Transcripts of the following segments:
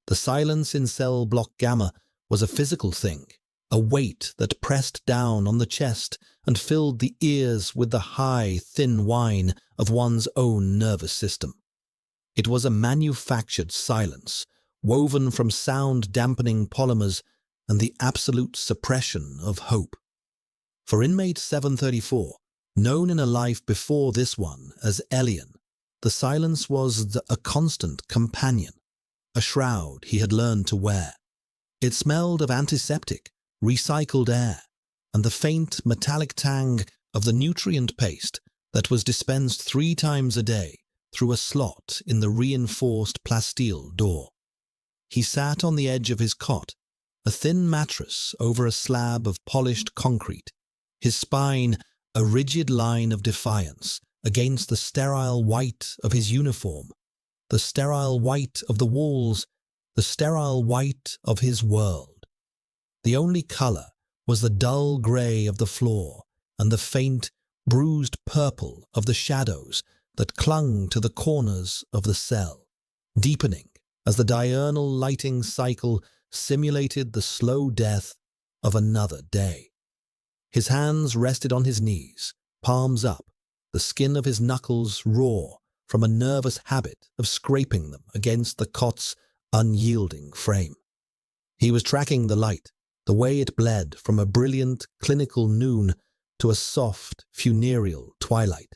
The silence in cell block Gamma was a physical thing, a weight that pressed down on the chest and filled the ears with the high, thin whine of one's own nervous system. It was a manufactured silence, woven from sound-dampening polymers and the absolute suppression of hope. For inmate 734, known in a life before this one as Elian, the silence was a constant companion, a shroud he had learned to wear. It smelled of antiseptic, recycled air, and the faint metallic tang of the nutrient paste that was dispensed 3 times a day through a slot in the reinforced plasteel door. He sat on the edge of his cot, a thin mattress over a slab of polished concrete, his spine a rigid line of defiance against the sterile white of his uniform, the sterile white of the walls, the sterile white of his world. The only color was the dull gray of the floor and the faint, bruised purple of the shadows that clung to the corners of the cell, deepening as the diurnal lighting cycle simulated the slow death of another day. His hands rested on his knees, palms up, the skin of his knuckles raw from a nervous habit of scraping them against the cot's unyielding frame. He was tracking the light, the way it bled from a brilliant, clinical noon to a soft, funereal twilight.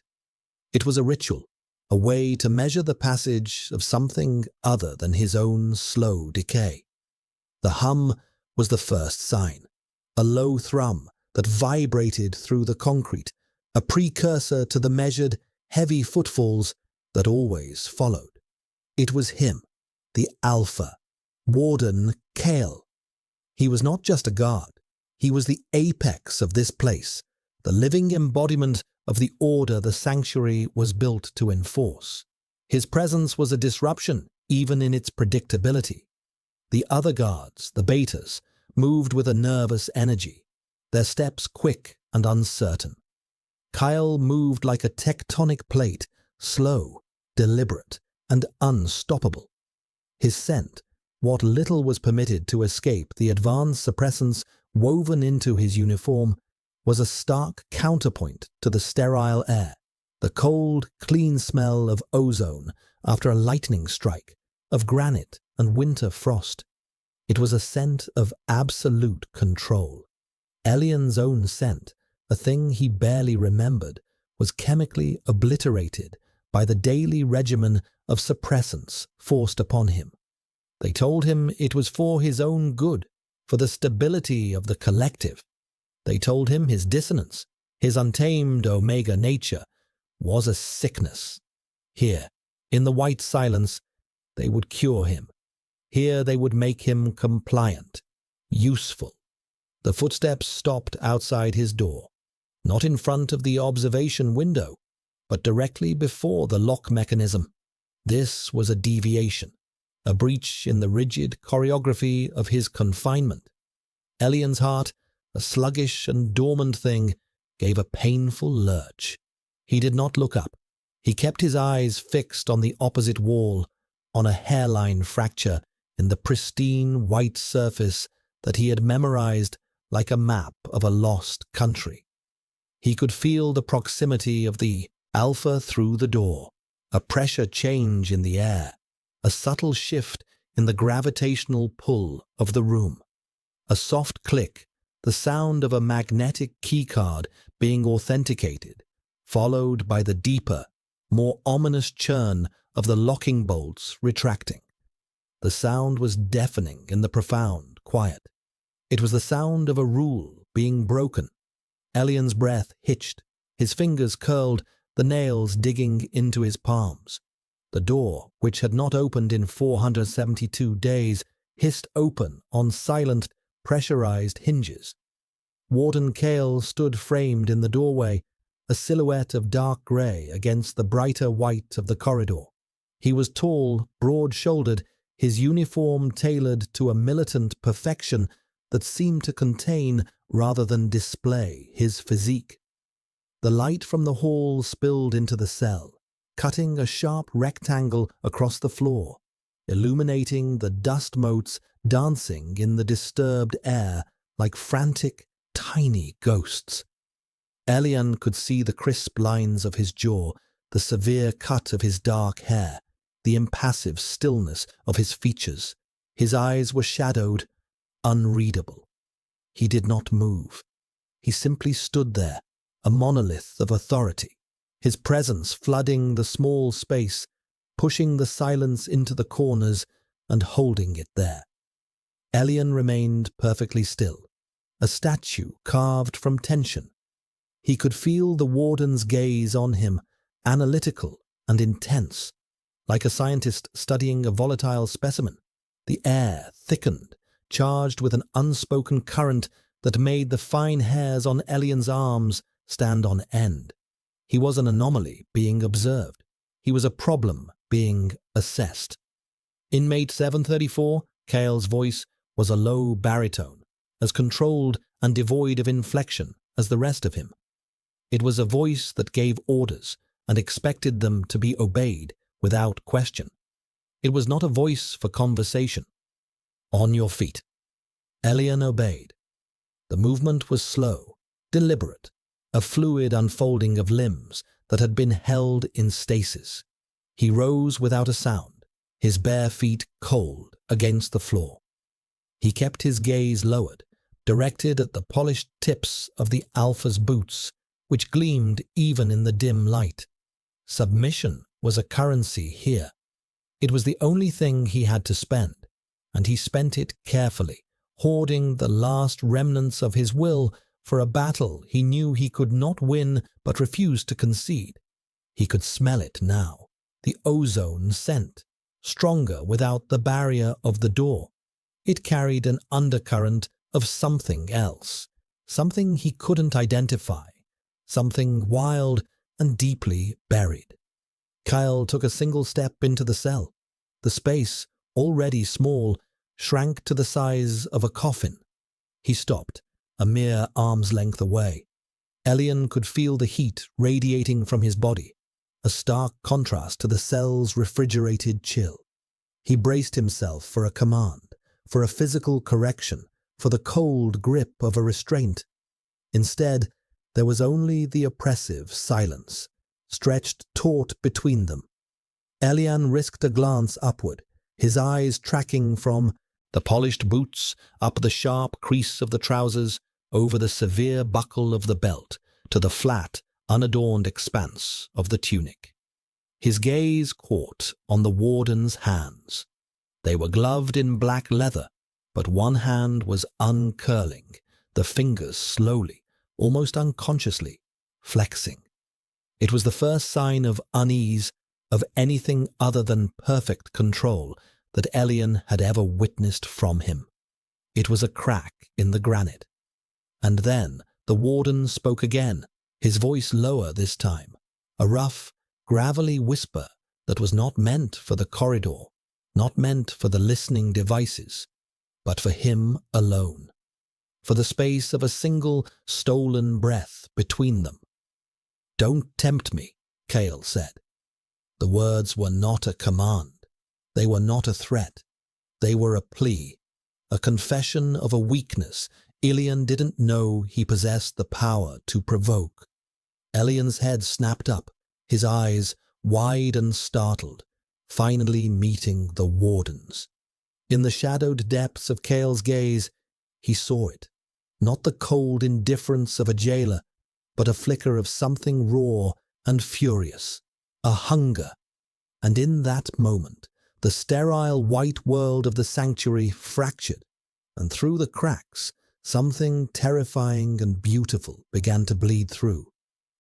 It was a ritual, a way to measure the passage of something other than his own slow decay. The hum was the first sign, a low thrum that vibrated through the concrete, a precursor to the measured, heavy footfalls that always followed. It was him, the Alpha, Warden Kale. He was not just a guard. He was the apex of this place, the living embodiment of the order the sanctuary was built to enforce. His presence was a disruption, even in its predictability. The other guards, the betas, moved with a nervous energy, their steps quick and uncertain. Kyle moved like a tectonic plate, slow, deliberate, and unstoppable. His scent, what little was permitted to escape the advanced suppressants woven into his uniform, was a stark counterpoint to the sterile air, the cold, clean smell of ozone after a lightning strike, of granite and winter frost. It was a scent of absolute control. Elian's own scent, a thing he barely remembered, was chemically obliterated by the daily regimen of suppressants forced upon him. They told him it was for his own good, for the stability of the collective. They told him his dissonance, his untamed omega nature, was a sickness. Here, in the white silence, they would cure him. Here they would make him compliant, useful. The footsteps stopped outside his door, not in front of the observation window, but directly before the lock mechanism. This was a deviation, a breach in the rigid choreography of his confinement. Elian's heart, a sluggish and dormant thing, gave a painful lurch. He did not look up. He kept his eyes fixed on the opposite wall, on a hairline fracture in the pristine white surface that he had memorized like a map of a lost country. He could feel the proximity of the Alpha through the door, a pressure change in the air, a subtle shift in the gravitational pull of the room. A soft click, the sound of a magnetic keycard being authenticated, followed by the deeper, more ominous churn of the locking bolts retracting. The sound was deafening in the profound quiet. It was the sound of a rule being broken. Elian's breath hitched, his fingers curled, the nails digging into his palms. The door, which had not opened in 472 days, hissed open on silent, pressurized hinges. Warden Kale stood framed in the doorway, a silhouette of dark gray against the brighter white of the corridor. He was tall, broad-shouldered, his uniform tailored to a militant perfection that seemed to contain rather than display his physique. The light from the hall spilled into the cell, cutting a sharp rectangle across the floor. illuminating the dust motes dancing in the disturbed air like frantic, tiny ghosts. Elian could see the crisp lines of his jaw, the severe cut of his dark hair, the impassive stillness of his features. His eyes were shadowed, unreadable. He did not move. He simply stood there, a monolith of authority, his presence flooding the small space, pushing the silence into the corners and holding it there. Elian remained perfectly still, a statue carved from tension. He could feel the warden's gaze on him, analytical and intense, like a scientist studying a volatile specimen. The air thickened, charged with an unspoken current that made the fine hairs on Elian's arms stand on end. He was an anomaly being observed. He was a problem being assessed. Inmate 734, Kale's voice was a low baritone, as controlled and devoid of inflection as the rest of him. It was a voice that gave orders and expected them to be obeyed without question. It was not a voice for conversation. On your feet. Elian obeyed. The movement was slow, deliberate, a fluid unfolding of limbs that had been held in stasis. He rose without a sound, his bare feet cold against the floor. He kept his gaze lowered, directed at the polished tips of the Alpha's boots, which gleamed even in the dim light. Submission was a currency here. It was the only thing he had to spend, and he spent it carefully, hoarding the last remnants of his will for a battle he knew he could not win but refused to concede. He could smell it now, the ozone scent, stronger without the barrier of the door. It carried an undercurrent of something else, something he couldn't identify, something wild and deeply buried. Kyle took a single step into the cell. The space, already small, shrank to the size of a coffin. He stopped, a mere arm's length away. Elian could feel the heat radiating from his body, a stark contrast to the cell's refrigerated chill. He braced himself for a command, for a physical correction, for the cold grip of a restraint. Instead, there was only the oppressive silence, stretched taut between them. Elian risked a glance upward, his eyes tracking from the polished boots, up the sharp crease of the trousers, over the severe buckle of the belt, to the flat, unadorned expanse of the tunic. His gaze caught on the warden's hands. They were gloved in black leather, but one hand was uncurling, the fingers slowly, almost unconsciously, flexing. It was the first sign of unease, of anything other than perfect control that Elian had ever witnessed from him. It was a crack in the granite. And then the warden spoke again, his voice lower this time, a rough, gravelly whisper that was not meant for the corridor, not meant for the listening devices, but for him alone, for the space of a single stolen breath between them. "Don't tempt me," Kale said. The words were not a command. They were not a threat. They were a plea, a confession of a weakness Elian didn't know he possessed the power to provoke. Elian's head snapped up, his eyes wide and startled, finally meeting the warden's. In the shadowed depths of Kale's gaze, he saw it, not the cold indifference of a jailer, but a flicker of something raw and furious, a hunger. And in that moment, the sterile white world of the sanctuary fractured, and through the cracks, something terrifying and beautiful began to bleed through.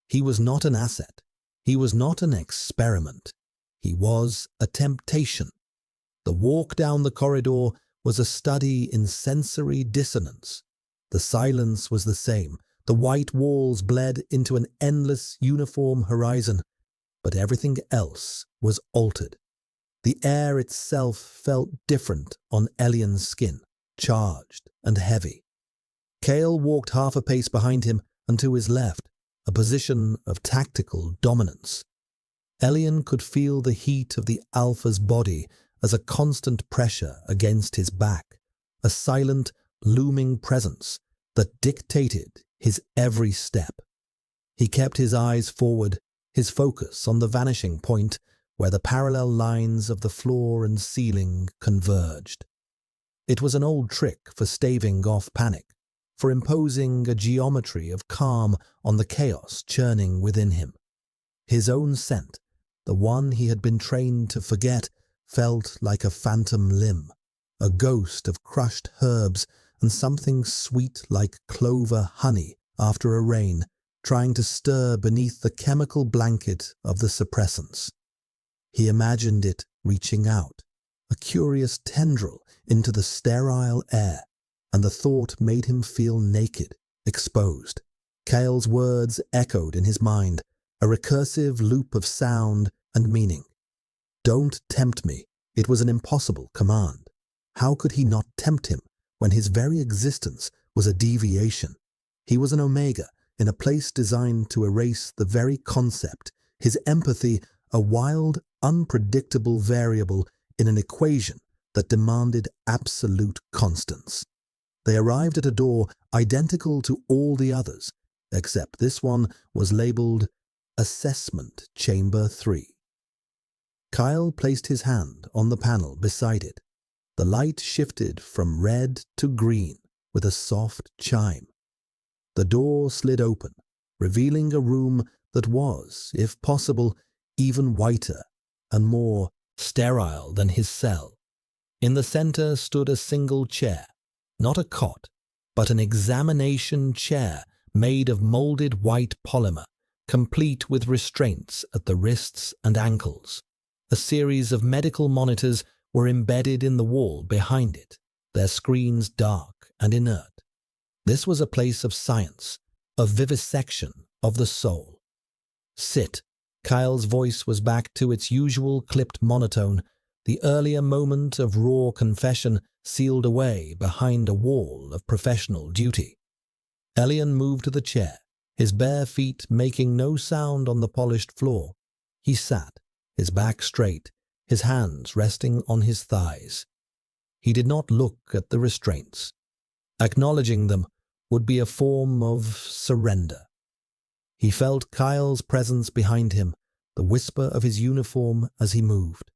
He was not an asset. He was not an experiment. He was a temptation. The walk down the corridor was a study in sensory dissonance. The silence was the same. The white walls bled into an endless uniform horizon, but everything else was altered. The air itself felt different on Elian's skin, charged and heavy. Kale walked half a pace behind him and to his left, a position of tactical dominance. Elian could feel the heat of the Alpha's body as a constant pressure against his back, a silent, looming presence that dictated his every step. He kept his eyes forward, his focus on the vanishing point where the parallel lines of the floor and ceiling converged. It was an old trick for staving off panic, for imposing a geometry of calm on the chaos churning within him. His own scent, the one he had been trained to forget, felt like a phantom limb, a ghost of crushed herbs and something sweet like clover honey after a rain, trying to stir beneath the chemical blanket of the suppressants. He imagined it reaching out, a curious tendril into the sterile air, and the thought made him feel naked, exposed. Kale's words echoed in his mind, a recursive loop of sound and meaning. "Don't tempt me." It was an impossible command. How could he not tempt him when his very existence was a deviation? He was an omega in a place designed to erase the very concept, his empathy a wild, unpredictable variable in an equation that demanded absolute constants. They arrived at a door identical to all the others, except this one was labeled Assessment Chamber 3. Kyle placed his hand on the panel beside it. The light shifted from red to green with a soft chime. The door slid open, revealing a room that was, if possible, even whiter and more sterile than his cell. In the center stood a single chair, not a cot, but an examination chair made of molded white polymer, complete with restraints at the wrists and ankles. A series of medical monitors were embedded in the wall behind it, their screens dark and inert. This was a place of science, of vivisection of the soul. "Sit." Kyle's voice was back to its usual clipped monotone, the earlier moment of raw confession sealed away behind a wall of professional duty. Elian moved to the chair, his bare feet making no sound on the polished floor. He sat, his back straight, his hands resting on his thighs. He did not look at the restraints. Acknowledging them would be a form of surrender. He felt Kyle's presence behind him, the whisper of his uniform as he moved.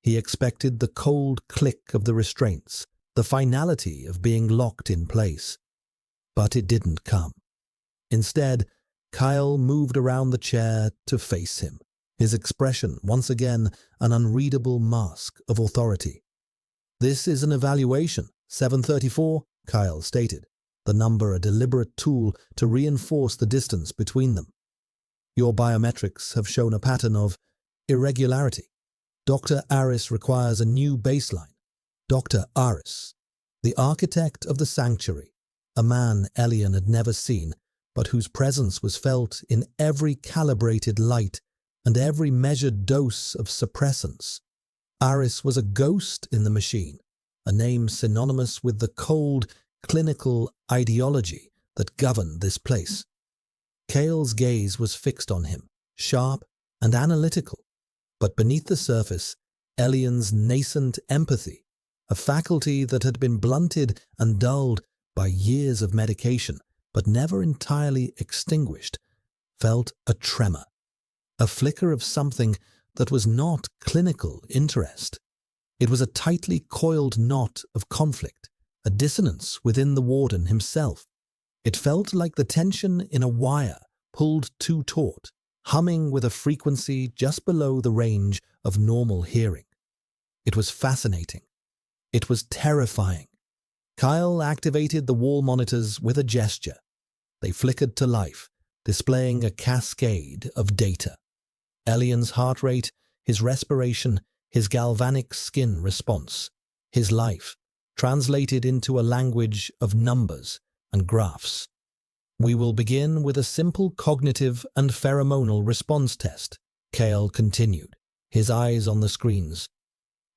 He expected the cold click of the restraints, the finality of being locked in place. But it didn't come. Instead, Kyle moved around the chair to face him, his expression once again an unreadable mask of authority. "This is an evaluation, 734, Kyle stated, the number a deliberate tool to reinforce the distance between them. "Your biometrics have shown a pattern of irregularity. Dr. Aris requires a new baseline." Dr. Aris, the architect of the sanctuary, a man Elian had never seen, but whose presence was felt in every calibrated light and every measured dose of suppressants. Aris was a ghost in the machine, a name synonymous with the cold, clinical ideology that governed this place. Kale's gaze was fixed on him, sharp and analytical, but beneath the surface, Elian's nascent empathy, a faculty that had been blunted and dulled by years of medication but never entirely extinguished, felt a tremor, a flicker of something that was not clinical interest. It was a tightly coiled knot of conflict, a dissonance within the warden himself. It felt like the tension in a wire pulled too taut, humming with a frequency just below the range of normal hearing. It was fascinating. It was terrifying. Kyle activated the wall monitors with a gesture. They flickered to life, displaying a cascade of data. Elian's heart rate, his respiration, his galvanic skin response, his life, translated into a language of numbers and graphs. "We will begin with a simple cognitive and pheromonal response test," Kale continued, his eyes on the screens.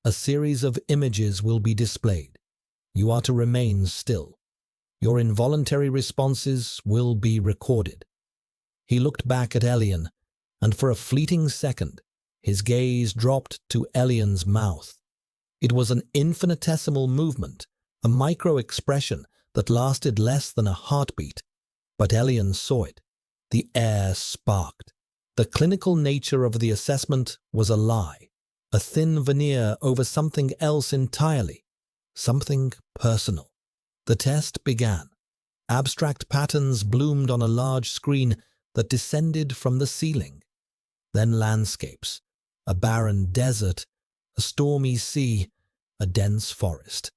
"A series of images will be displayed. You are to remain still. Your involuntary responses will be recorded." He looked back at Elian, and for a fleeting second, his gaze dropped to Elian's mouth. It was an infinitesimal movement, a micro-expression that lasted less than a heartbeat. But Elian saw it. The air sparked. The clinical nature of the assessment was a lie, a thin veneer over something else entirely, something personal. The test began. Abstract patterns bloomed on a large screen that descended from the ceiling. Then landscapes, a barren desert, a stormy sea, a dense forest.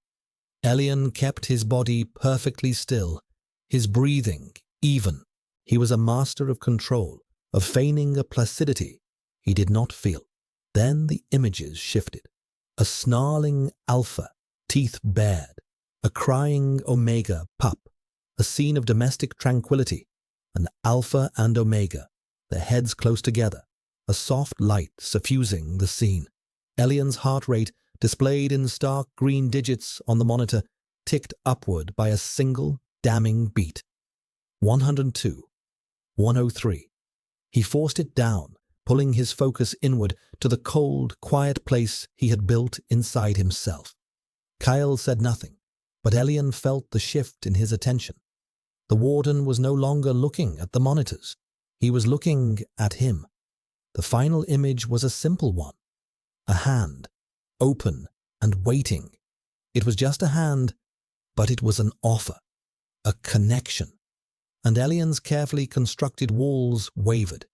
Elian kept his body perfectly still, his breathing even. He was a master of control, of feigning a placidity he did not feel. Then the images shifted. A snarling alpha, teeth bared, a crying omega pup, a scene of domestic tranquility, an alpha and omega, their heads close together, a soft light suffusing the scene. Elian's heart rate, displayed in stark green digits on the monitor, ticked upward by a single damning beat. 102, 103. He forced it down, pulling his focus inward to the cold, quiet place he had built inside himself. Kyle said nothing, but Elian felt the shift in his attention. The warden was no longer looking at the monitors. He was looking at him. The final image was a simple one. A hand, open and waiting. It was just a hand, but it was an offer, a connection. And Elian's carefully constructed walls wavered.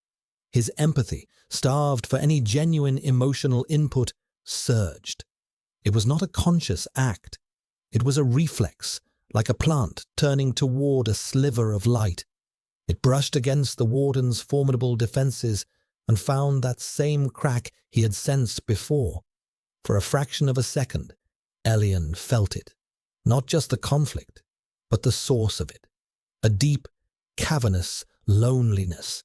His empathy, starved for any genuine emotional input, surged. It was not a conscious act. It was a reflex, like a plant turning toward a sliver of light. It brushed against the warden's formidable defenses and found that same crack he had sensed before. For a fraction of a second, Elian felt it. Not just the conflict, but the source of it. A deep, cavernous loneliness.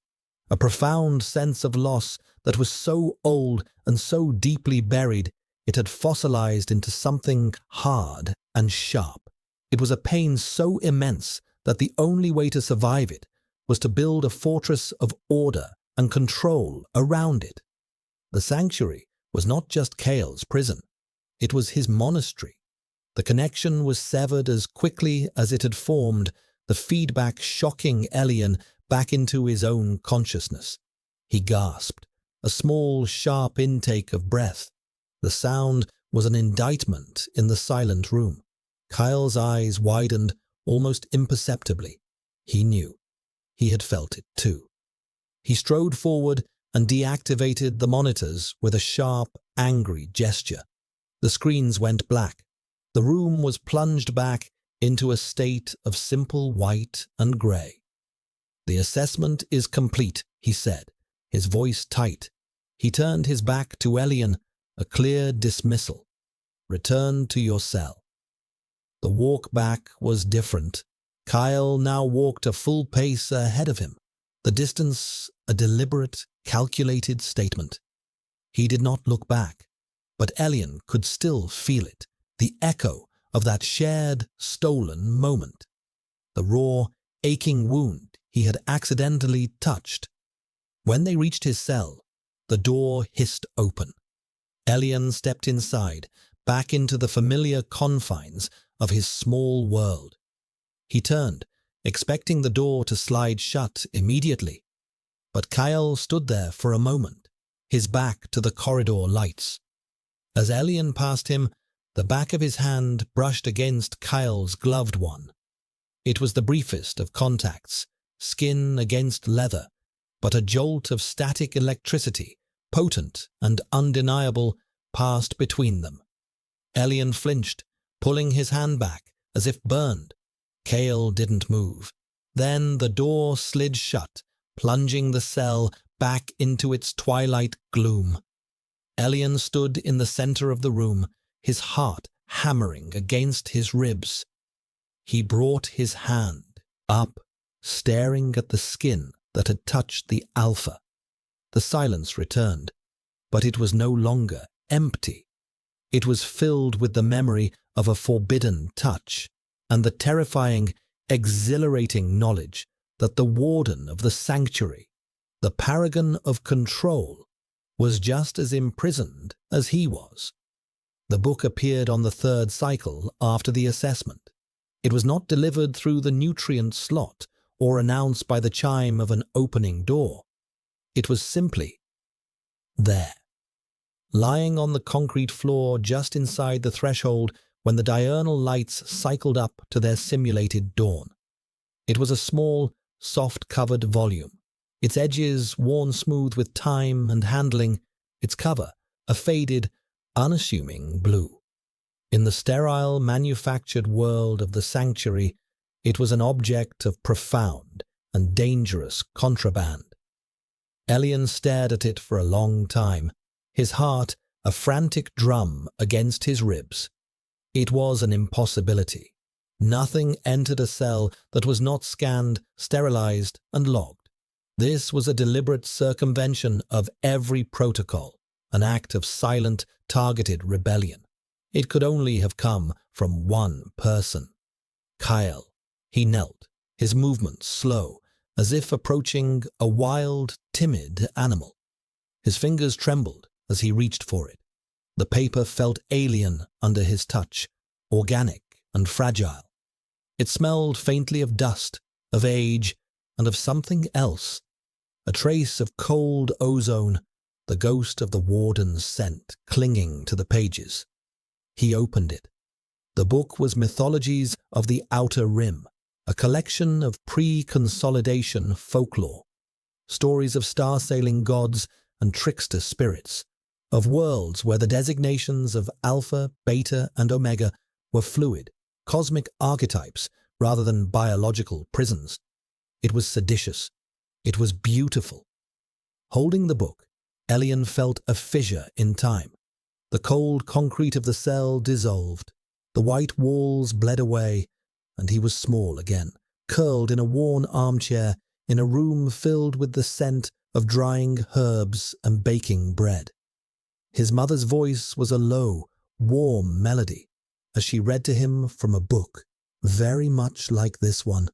A profound sense of loss that was so old and so deeply buried it had fossilized into something hard and sharp. It was a pain so immense that the only way to survive it was to build a fortress of order and control around it. The sanctuary was not just Kale's prison. It was his monastery. The connection was severed as quickly as it had formed, the feedback shocking Elian back into his own consciousness. He gasped, a small, sharp intake of breath. The sound was an indictment in the silent room. Kyle's eyes widened almost imperceptibly. He knew. He had felt it too. He strode forward and deactivated the monitors with a sharp, angry gesture. The screens went black. The room was plunged back into a state of simple white and grey. "The assessment is complete," he said, his voice tight. He turned his back to Elian, a clear dismissal. "Return to your cell." The walk back was different. Kyle now walked a full pace ahead of him, the distance a deliberate, calculated statement. He did not look back, but Elian could still feel it, the echo of that shared, stolen moment, the raw, aching wound he had accidentally touched. When they reached his cell, the door hissed open. Elian stepped inside, back into the familiar confines of his small world. He turned, expecting the door to slide shut immediately. But Kyle stood there for a moment, his back to the corridor lights. As Elian passed him, the back of his hand brushed against Kyle's gloved one. It was the briefest of contacts, skin against leather, but a jolt of static electricity, potent and undeniable, passed between them. Elian flinched, pulling his hand back as if burned. Kale didn't move. Then the door slid shut, plunging the cell back into its twilight gloom. Elian stood in the center of the room, his heart hammering against his ribs. He brought his hand up, staring at the skin that had touched the alpha. The silence returned, but it was no longer empty. It was filled with the memory of a forbidden touch and the terrifying, exhilarating knowledge that the warden of the sanctuary, the paragon of control, was just as imprisoned as he was. The book appeared on the third cycle after the assessment. It was not delivered through the nutrient slot or announced by the chime of an opening door. It was simply there, lying on the concrete floor just inside the threshold when the diurnal lights cycled up to their simulated dawn. It was a small, soft-covered volume, its edges worn smooth with time and handling, its cover a faded, unassuming blue. In the sterile, manufactured world of the sanctuary, it was an object of profound and dangerous contraband. Elian stared at it for a long time, his heart a frantic drum against his ribs. It was an impossibility. Nothing entered a cell that was not scanned, sterilized, and logged. This was a deliberate circumvention of every protocol, an act of silent, targeted rebellion. It could only have come from one person. Kyle. He knelt, his movements slow, as if approaching a wild, timid animal. His fingers trembled as he reached for it. The paper felt alien under his touch, organic and fragile. It smelled faintly of dust, of age, and of something else. A trace of cold ozone, the ghost of the warden's scent clinging to the pages. He opened it. The book was Mythologies of the Outer Rim, a collection of pre-consolidation folklore, stories of star-sailing gods and trickster spirits, of worlds where the designations of Alpha, Beta, and Omega were fluid, cosmic archetypes rather than biological prisons. It was seditious. It was beautiful. Holding the book, Elian felt a fissure in time. The cold concrete of the cell dissolved. The white walls bled away, and he was small again, curled in a worn armchair in a room filled with the scent of drying herbs and baking bread. His mother's voice was a low, warm melody as she read to him from a book, very much like this one,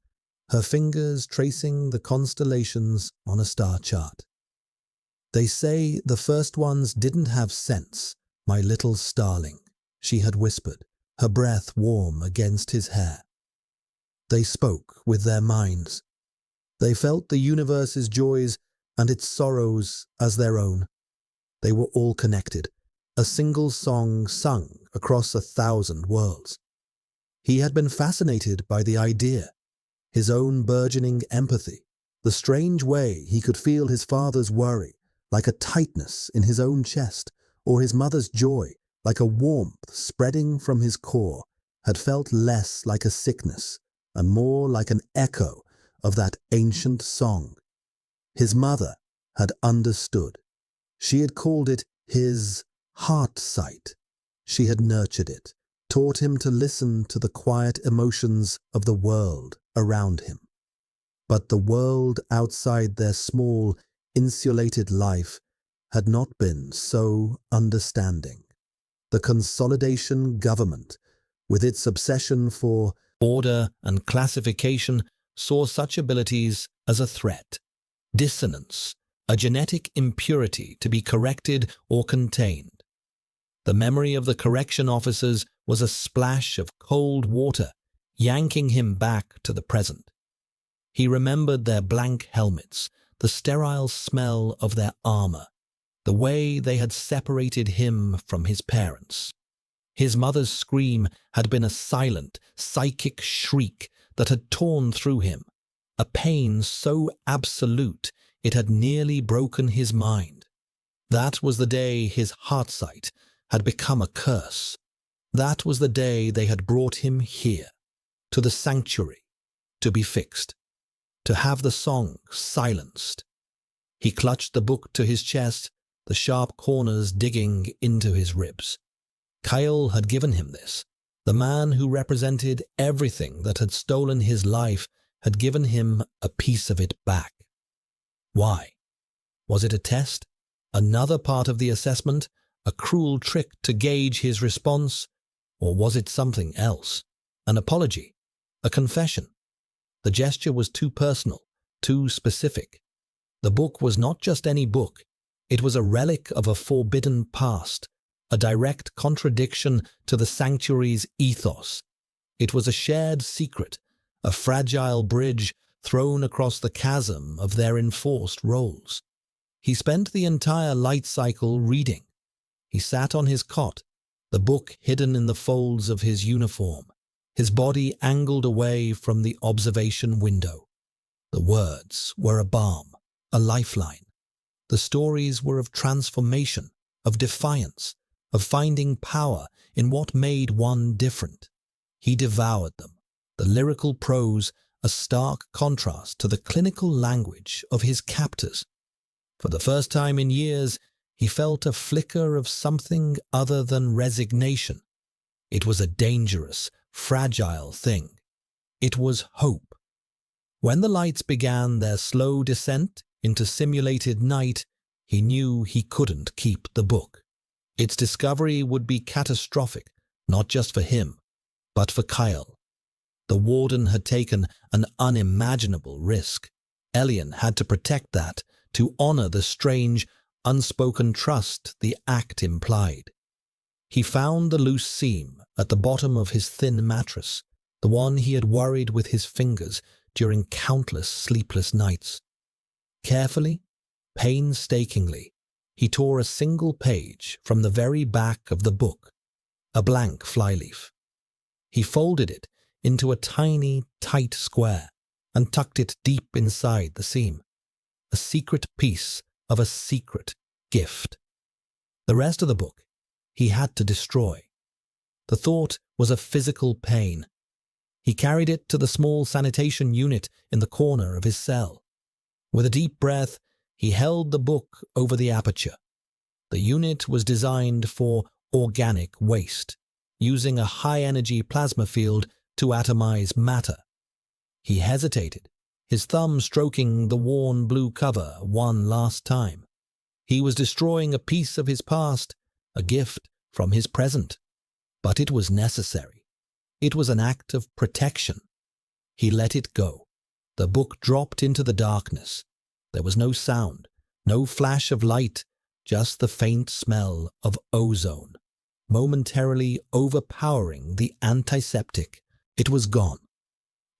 her fingers tracing the constellations on a star chart. "They say the first ones didn't have sense, my little starling," she had whispered, her breath warm against his hair. They spoke with their minds. They felt the universe's joys and its sorrows as their own. They were all connected, a single song sung across 1,000 worlds. He had been fascinated by the idea, his own burgeoning empathy, the strange way he could feel his father's worry like a tightness in his own chest, or his mother's joy like a warmth spreading from his core, had felt less like a sickness and more like an echo of that ancient song. His mother had understood. She had called it his heart sight. She had nurtured it, taught him to listen to the quiet emotions of the world around him. But the world outside their small, insulated life had not been so understanding. The consolidation government, with its obsession for order and classification, saw such abilities as a threat, dissonance, a genetic impurity to be corrected or contained. The memory of the correction officers was a splash of cold water, yanking him back to the present. He remembered their blank helmets, the sterile smell of their armor, the way they had separated him from his parents. His mother's scream had been a silent, psychic shriek that had torn through him, a pain so absolute it had nearly broken his mind. That was the day his heartsight had become a curse. That was the day they had brought him here, to the sanctuary, to be fixed, to have the song silenced. He clutched the book to his chest, the sharp corners digging into his ribs. Kyle had given him this. The man who represented everything that had stolen his life had given him a piece of it back. Why? Was it a test? Another part of the assessment? A cruel trick to gauge his response? Or was it something else? An apology? A confession? The gesture was too personal, too specific. The book was not just any book. It was a relic of a forbidden past, a direct contradiction to the sanctuary's ethos. It was a shared secret, a fragile bridge thrown across the chasm of their enforced roles. He spent the entire light cycle reading. He sat on his cot, the book hidden in the folds of his uniform, his body angled away from the observation window. The words were a balm, a lifeline. The stories were of transformation, of defiance, of finding power in what made one different. He devoured them, the lyrical prose a stark contrast to the clinical language of his captors. For the first time in years, he felt a flicker of something other than resignation. It was a dangerous, fragile thing. It was hope. When the lights began their slow descent into simulated night, he knew he couldn't keep the book. Its discovery would be catastrophic, not just for him, but for Kyle. The warden had taken an unimaginable risk. Elian had to protect that, to honor the strange, unspoken trust the act implied. He found the loose seam at the bottom of his thin mattress, the one he had worried with his fingers during countless sleepless nights. Carefully, painstakingly, he tore a single page from the very back of the book, a blank flyleaf. He folded it into a tiny, tight square and tucked it deep inside the seam, a secret piece of a secret gift. The rest of the book he had to destroy. The thought was a physical pain. He carried it to the small sanitation unit in the corner of his cell. With a deep breath, he held the book over the aperture. The unit was designed for organic waste, using a high-energy plasma field to atomize matter. He hesitated, his thumb stroking the worn blue cover one last time. He was destroying a piece of his past, a gift from his present. But it was necessary. It was an act of protection. He let it go. The book dropped into the darkness. There was no sound, no flash of light, just the faint smell of ozone, momentarily overpowering the antiseptic. It was gone.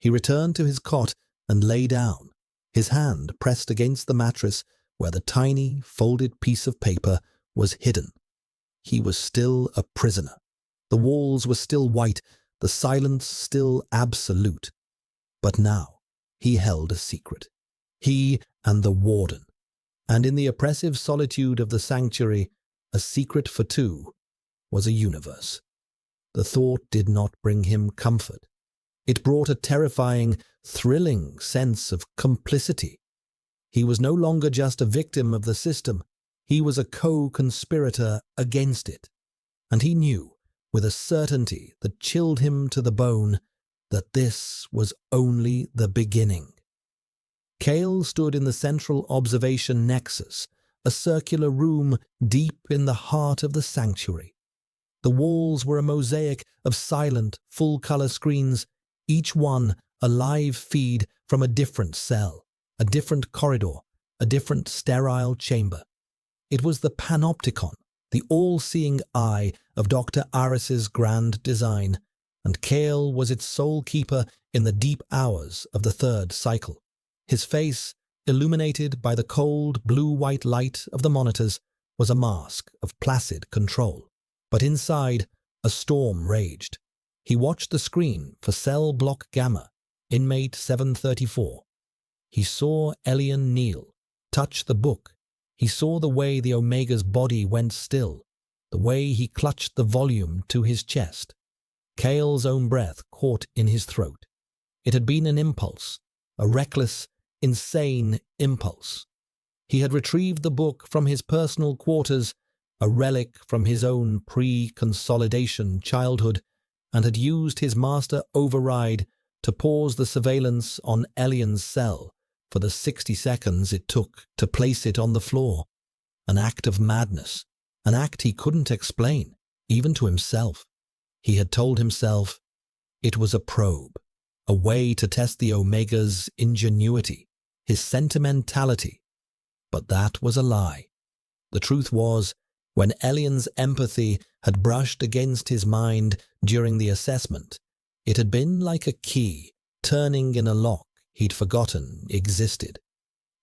He returned to his cot and lay down, his hand pressed against the mattress where the tiny, folded piece of paper was hidden. He was still a prisoner. The walls were still white, the silence still absolute. But now he held a secret. He and the warden. And in the oppressive solitude of the sanctuary, a secret for two was a universe. The thought did not bring him comfort. It brought a terrifying, thrilling sense of complicity. He was no longer just a victim of the system. He was a co-conspirator against it. And he knew, with a certainty that chilled him to the bone, that this was only the beginning. Kale stood in the central observation nexus, a circular room deep in the heart of the sanctuary. The walls were a mosaic of silent, full-color screens, each one a live feed from a different cell, a different corridor, a different sterile chamber. It was the panopticon, the all-seeing eye of Dr. Aris's grand design, and Kale was its sole keeper in the deep hours of the third cycle. His face, illuminated by the cold blue-white light of the monitors, was a mask of placid control. But inside, a storm raged. He watched the screen for cell block gamma, inmate 734. He saw Elian kneel, touch the book. He saw the way the Omega's body went still, the way he clutched the volume to his chest. Kale's own breath caught in his throat. It had been an impulse, a reckless, insane impulse. He had retrieved the book from his personal quarters, a relic from his own pre-consolidation childhood, and had used his master override to pause the surveillance on Elian's cell for the 60 seconds it took to place it on the floor. An act of madness, an act he couldn't explain, even to himself. He had told himself it was a probe, a way to test the Omega's ingenuity, his sentimentality. But that was a lie. The truth was, When Elian's empathy had brushed against his mind during the assessment, it had been like a key turning in a lock he'd forgotten existed.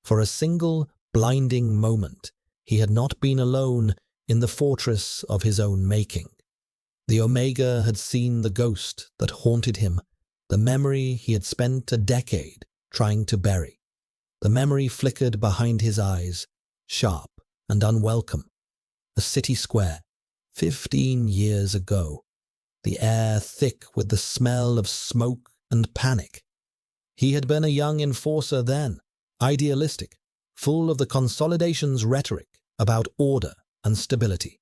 For a single blinding moment, he had not been alone in the fortress of his own making. The Omega had seen the ghost that haunted him, the memory he had spent a decade trying to bury. The memory flickered behind his eyes, sharp and unwelcome. A city square, 15 years ago. The air thick with the smell of smoke and panic. He had been a young enforcer then, idealistic, full of the Consolidation's rhetoric about order and stability.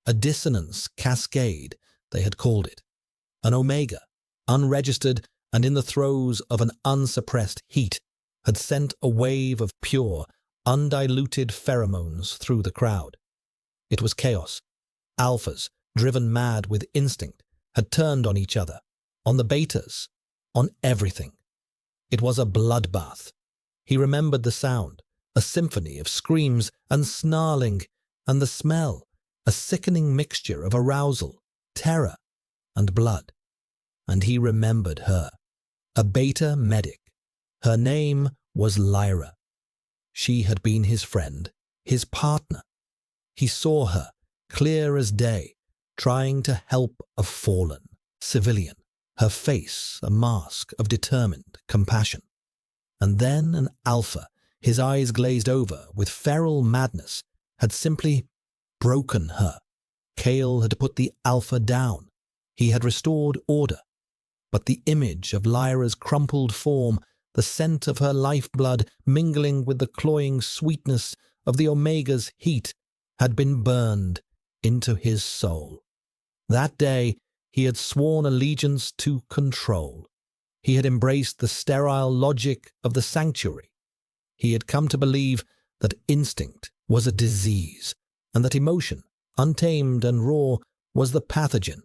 A dissonance cascade, they had called it. An Omega, unregistered and in the throes of an unsuppressed heat, had sent a wave of pure, undiluted pheromones through the crowd. It was chaos. Alphas, driven mad with instinct, had turned on each other, on the betas, on everything. It was a bloodbath. He remembered the sound, a symphony of screams and snarling, and the smell, a sickening mixture of arousal, terror, and blood. And he remembered her, a beta medic. Her name was Lyra. She had been his friend, his partner. He saw her, clear as day, trying to help a fallen civilian, her face a mask of determined compassion. And then an alpha, his eyes glazed over with feral madness, had simply broken her. Kale had put the alpha down. He had restored order. But the image of Lyra's crumpled form, the scent of her lifeblood mingling with the cloying sweetness of the Omega's heat, had been burned into his soul. That day, he had sworn allegiance to control. He had embraced the sterile logic of the sanctuary. He had come to believe that instinct was a disease, and that emotion, untamed and raw, was the pathogen.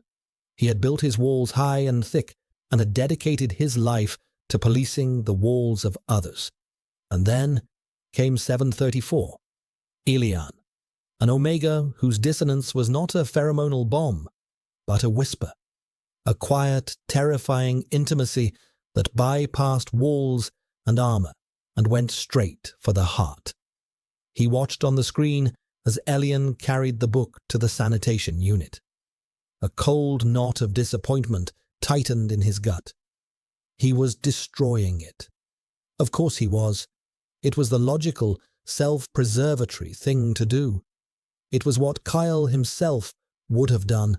He had built his walls high and thick, and had dedicated his life to policing the walls of others. And then came 734, Elian, an Omega whose dissonance was not a pheromonal bomb, but a whisper, a quiet, terrifying intimacy that bypassed walls and armor and went straight for the heart. He watched on the screen as Elian carried the book to the sanitation unit. A cold knot of disappointment tightened in his gut. He was destroying it. Of course he was. It was the logical, self-preservatory thing to do. It was what Kyle himself would have done.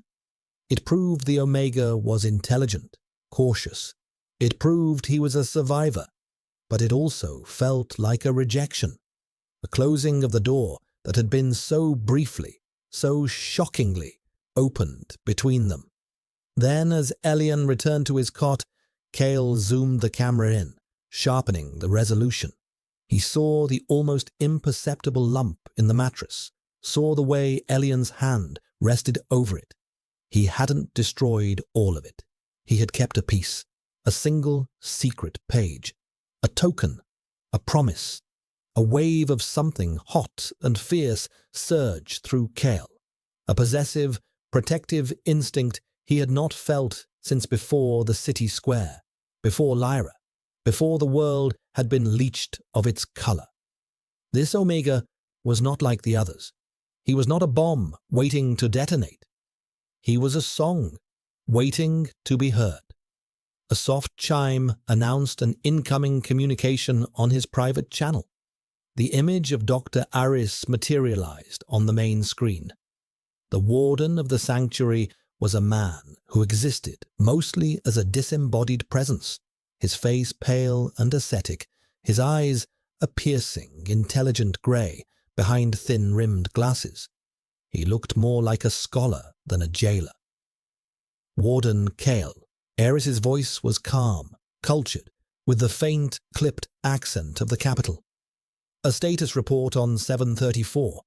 It proved the Omega was intelligent, cautious. It proved he was a survivor. But it also felt like a rejection. A closing of the door that had been so briefly, so shockingly, opened between them. Then, as Elian returned to his cot, Kale zoomed the camera in, sharpening the resolution. He saw the almost imperceptible lump in the mattress, saw the way Elian's hand rested over it. He hadn't destroyed all of it. He had kept a piece, a single secret page, a token, a promise. A wave of something hot and fierce surged through Kale, a possessive, protective instinct he had not felt since before the city square, before Lyra, before the world had been leached of its color. This Omega was not like the others. He was not a bomb waiting to detonate. He was a song waiting to be heard. A soft chime announced an incoming communication on his private channel. The image of Dr. Aris materialized on the main screen. The warden of the sanctuary was a man who existed mostly as a disembodied presence, his face pale and ascetic, his eyes a piercing, intelligent grey behind thin-rimmed glasses. He looked more like a scholar than a jailer. Warden Kale. Aris's voice was calm, cultured, with the faint, clipped accent of the capital. A status report on 734.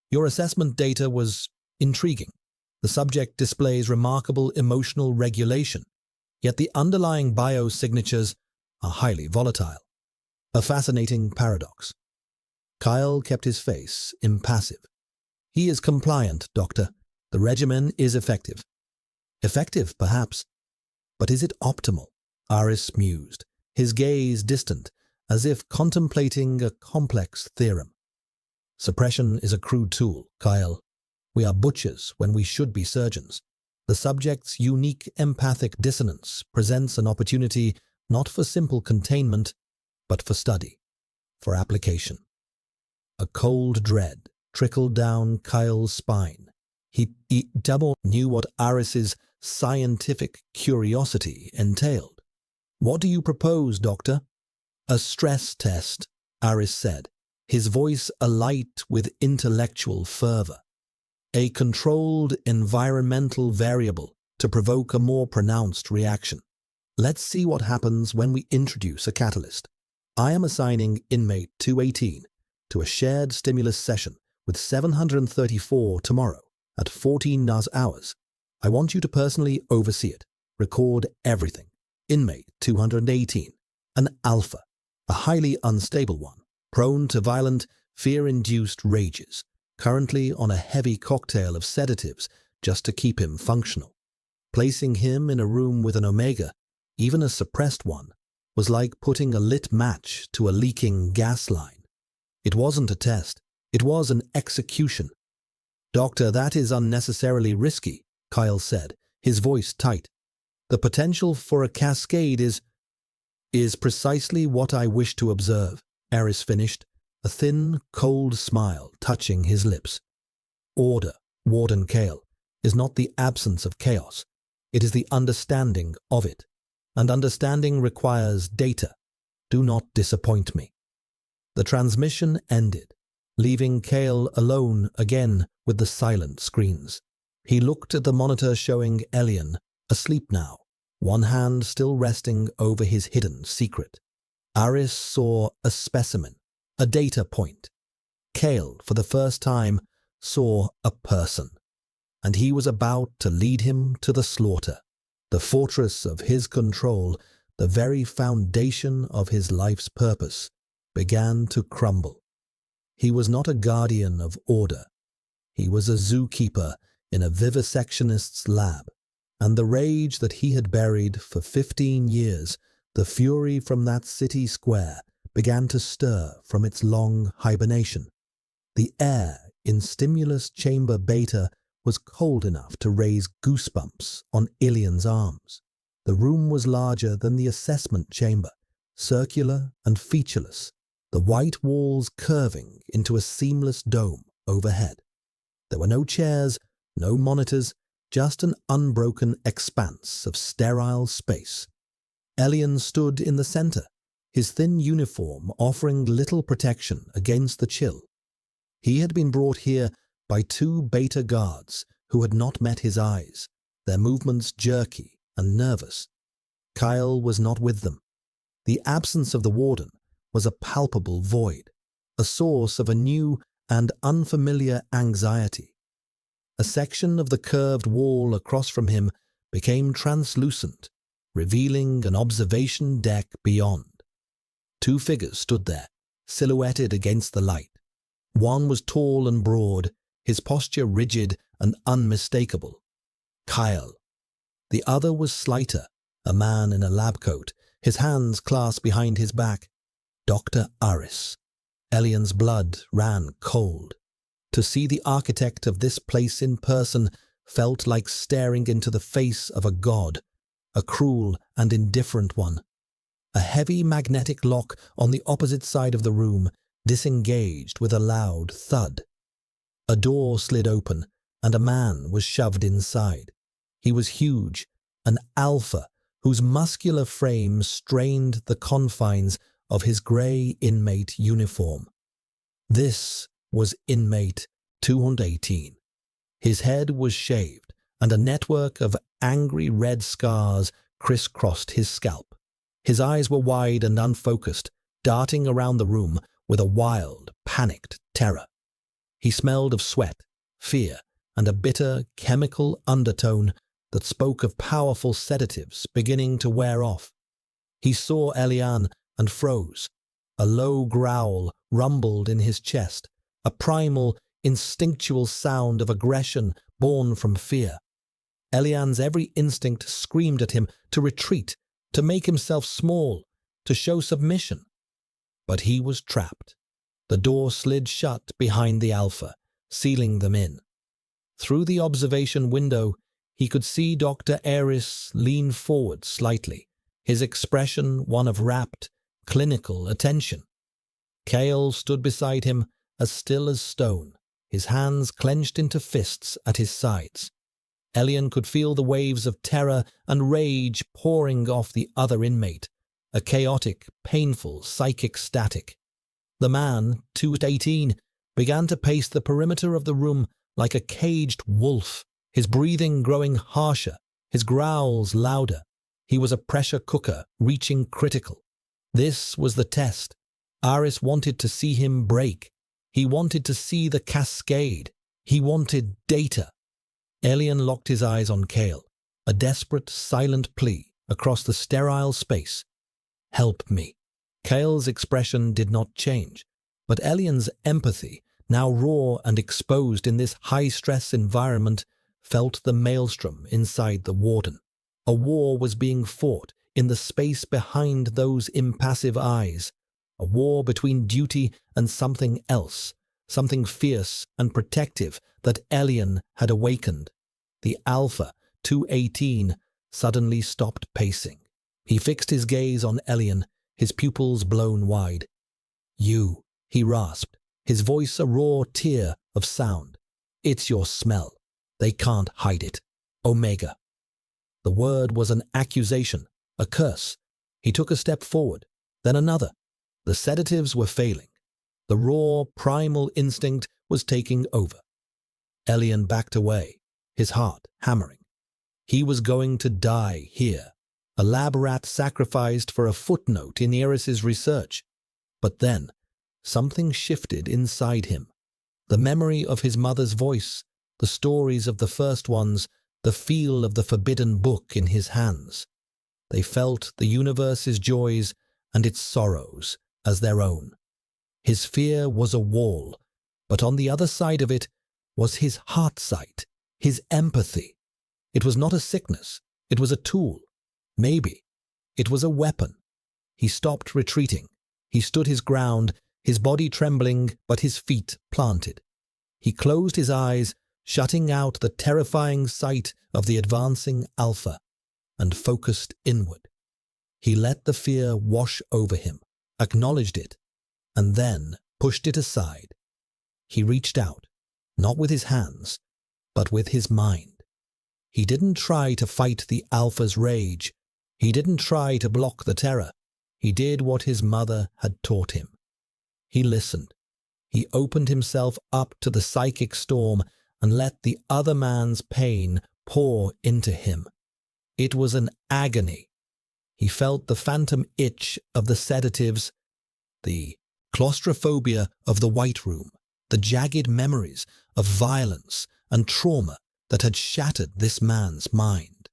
Your assessment data was intriguing. The subject displays remarkable emotional regulation, yet the underlying biosignatures are highly volatile. A fascinating paradox. Kyle kept his face impassive. He is compliant, Doctor. The regimen is effective. Effective, perhaps. But is it optimal? Aris mused, his gaze distant, as if contemplating a complex theorem. Suppression is a crude tool, Kyle. We are butchers when we should be surgeons. The subject's unique empathic dissonance presents an opportunity not for simple containment, but for study, for application. A cold dread trickled down Kyle's spine. He double knew what Aris's scientific curiosity entailed. What do you propose, Doctor? A stress test, Aris said, his voice alight with intellectual fervor. A controlled environmental variable to provoke a more pronounced reaction. Let's see what happens when we introduce a catalyst. I am assigning inmate 218 to a shared stimulus session with 734 tomorrow at 14 hours. I want you to personally oversee it. Record everything. Inmate 218, an alpha, a highly unstable one, prone to violent, fear-induced rages, currently on a heavy cocktail of sedatives just to keep him functional. Placing him in a room with an Omega, even a suppressed one, was like putting a lit match to a leaking gas line. It wasn't a test. It was an execution. Doctor, that is unnecessarily risky, Kyle said, his voice tight. The potential for a cascade is precisely what I wish to observe, Aris finished, a thin, cold smile touching his lips. Order, Warden Kale, is not the absence of chaos. It is the understanding of it. And understanding requires data. Do not disappoint me. The transmission ended, leaving Kale alone again with the silent screens. He looked at the monitor showing Elian, asleep now, one hand still resting over his hidden secret. Aris saw a specimen, a data point. Kale, for the first time, saw a person, and he was about to lead him to the slaughter. The fortress of his control, the very foundation of his life's purpose, began to crumble. He was not a guardian of order. He was a zookeeper in a vivisectionist's lab, and the rage that he had buried for 15 years, the fury from that city square, began to stir from its long hibernation. The air in Stimulus Chamber Beta was cold enough to raise goosebumps on Ilian's arms. The room was larger than the assessment chamber, circular and featureless, the white walls curving into a seamless dome overhead. There were no chairs, no monitors, just an unbroken expanse of sterile space. Elian stood in the center, his thin uniform offering little protection against the chill. He had been brought here by 2 beta guards who had not met his eyes, their movements jerky and nervous. Kyle was not with them. The absence of the warden was a palpable void, a source of a new and unfamiliar anxiety. A section of the curved wall across from him became translucent, revealing an observation deck beyond. 2 figures stood there, silhouetted against the light. One was tall and broad, his posture rigid and unmistakable. Kyle. The other was slighter, a man in a lab coat, his hands clasped behind his back. Dr. Aris. Elian's blood ran cold. To see the architect of this place in person felt like staring into the face of a god, a cruel and indifferent one. A heavy magnetic lock on the opposite side of the room disengaged with a loud thud. A door slid open, and a man was shoved inside. He was huge, an alpha whose muscular frame strained the confines of his grey inmate uniform. This was inmate 218. His head was shaved, and a network of angry red scars crisscrossed his scalp. His eyes were wide and unfocused, darting around the room with a wild, panicked terror. He smelled of sweat, fear, and a bitter chemical undertone that spoke of powerful sedatives beginning to wear off. He saw Elian and froze. A low growl rumbled in his chest, a primal, instinctual sound of aggression born from fear. Elian's every instinct screamed at him to retreat, to make himself small, to show submission. But he was trapped. The door slid shut behind the alpha, sealing them in. Through the observation window, he could see Dr. Eris lean forward slightly, his expression one of rapt, clinical attention. Kale stood beside him, as still as stone, his hands clenched into fists at his sides. Elian could feel the waves of terror and rage pouring off the other inmate, a chaotic, painful, psychic static. The man, 218, began to pace the perimeter of the room like a caged wolf, his breathing growing harsher, his growls louder. He was a pressure cooker, reaching critical. This was the test. Aris wanted to see him break. He wanted to see the cascade. He wanted data. Elian locked his eyes on Kale, a desperate, silent plea across the sterile space. "Help me." Kale's expression did not change, but Elian's empathy, now raw and exposed in this high-stress environment, felt the maelstrom inside the warden. A war was being fought in the space behind those impassive eyes, a war between duty and something else, something fierce and protective that Elian had awakened. The Alpha, 218, suddenly stopped pacing. He fixed his gaze on Elian, his pupils blown wide. "You," he rasped, his voice a raw tear of sound. "It's your smell. They can't hide it. Omega." The word was an accusation, a curse. He took a step forward, then another. The sedatives were failing. The raw, primal instinct was taking over. Elian backed away, his heart hammering. He was going to die here, a lab rat sacrificed for a footnote in Eris's research. But then, something shifted inside him. The memory of his mother's voice, the stories of the first ones, the feel of the forbidden book in his hands. They felt the universe's joys and its sorrows as their own. His fear was a wall, but on the other side of it was his heart sight, his empathy. It was not a sickness, it was a tool. Maybe it was a weapon. He stopped retreating. He stood his ground, his body trembling, but his feet planted. He closed his eyes, shutting out the terrifying sight of the advancing Alpha, and focused inward. He let the fear wash over him, acknowledged it, and then pushed it aside. He reached out, not with his hands, but with his mind. He didn't try to fight the Alpha's rage. He didn't try to block the terror. He did what his mother had taught him. He listened. He opened himself up to the psychic storm and let the other man's pain pour into him. It was an agony. He felt the phantom itch of the sedatives, the claustrophobia of the White Room, the jagged memories of violence and trauma that had shattered this man's mind.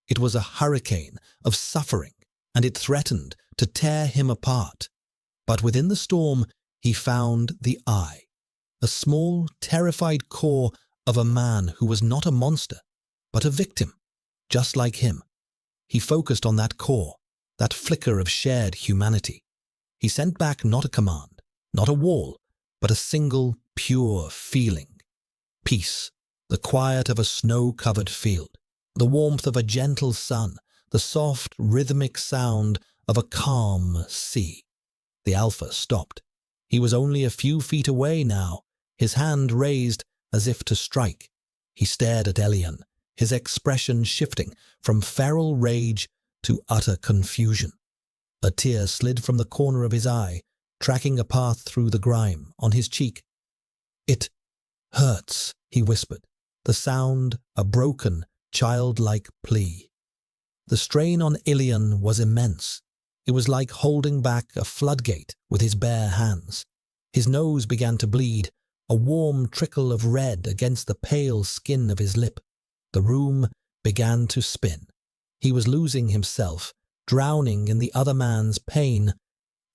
It was a hurricane of suffering, and it threatened to tear him apart. But within the storm, he found the eye, a small, terrified core of a man who was not a monster, but a victim, just like him. He focused on that core, that flicker of shared humanity. He sent back not a command, not a wall, but a single, pure feeling. Peace, the quiet of a snow-covered field, the warmth of a gentle sun, the soft, rhythmic sound of a calm sea. The Alpha stopped. He was only a few feet away now, his hand raised as if to strike. He stared at Elian, his expression shifting from feral rage to utter confusion. A tear slid from the corner of his eye, tracking a path through the grime on his cheek. "It hurts," he whispered, the sound a broken, childlike plea. The strain on Elian was immense. It was like holding back a floodgate with his bare hands. His nose began to bleed, a warm trickle of red against the pale skin of his lip. The room began to spin. He was losing himself, drowning in the other man's pain,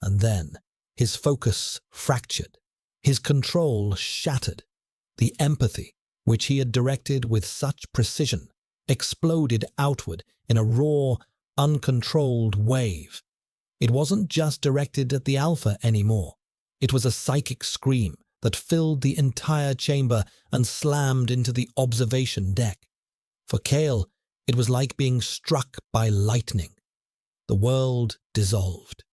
and then his focus fractured, his control shattered. The empathy, which he had directed with such precision, exploded outward in a raw, uncontrolled wave. It wasn't just directed at the alpha anymore. It was a psychic scream that filled the entire chamber and slammed into the observation deck. For Kale, it was like being struck by lightning. The world dissolved.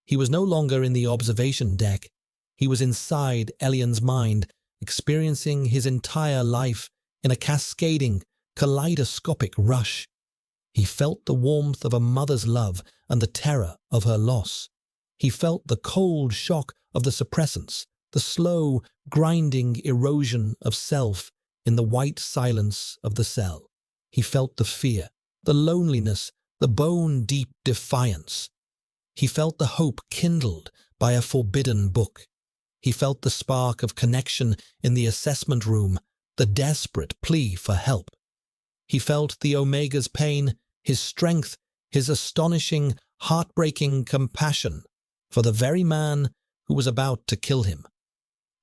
He was no longer in the observation deck. He was inside Elian's mind, experiencing his entire life in a cascading, kaleidoscopic rush. He felt the warmth of a mother's love and the terror of her loss. He felt the cold shock of the suppressants, the slow, grinding erosion of self in the white silence of the cell. He felt the fear, the loneliness, the bone-deep defiance. He felt the hope kindled by a forbidden book. He felt the spark of connection in the assessment room, the desperate plea for help. He felt the Omega's pain, his strength, his astonishing, heartbreaking compassion for the very man who was about to kill him.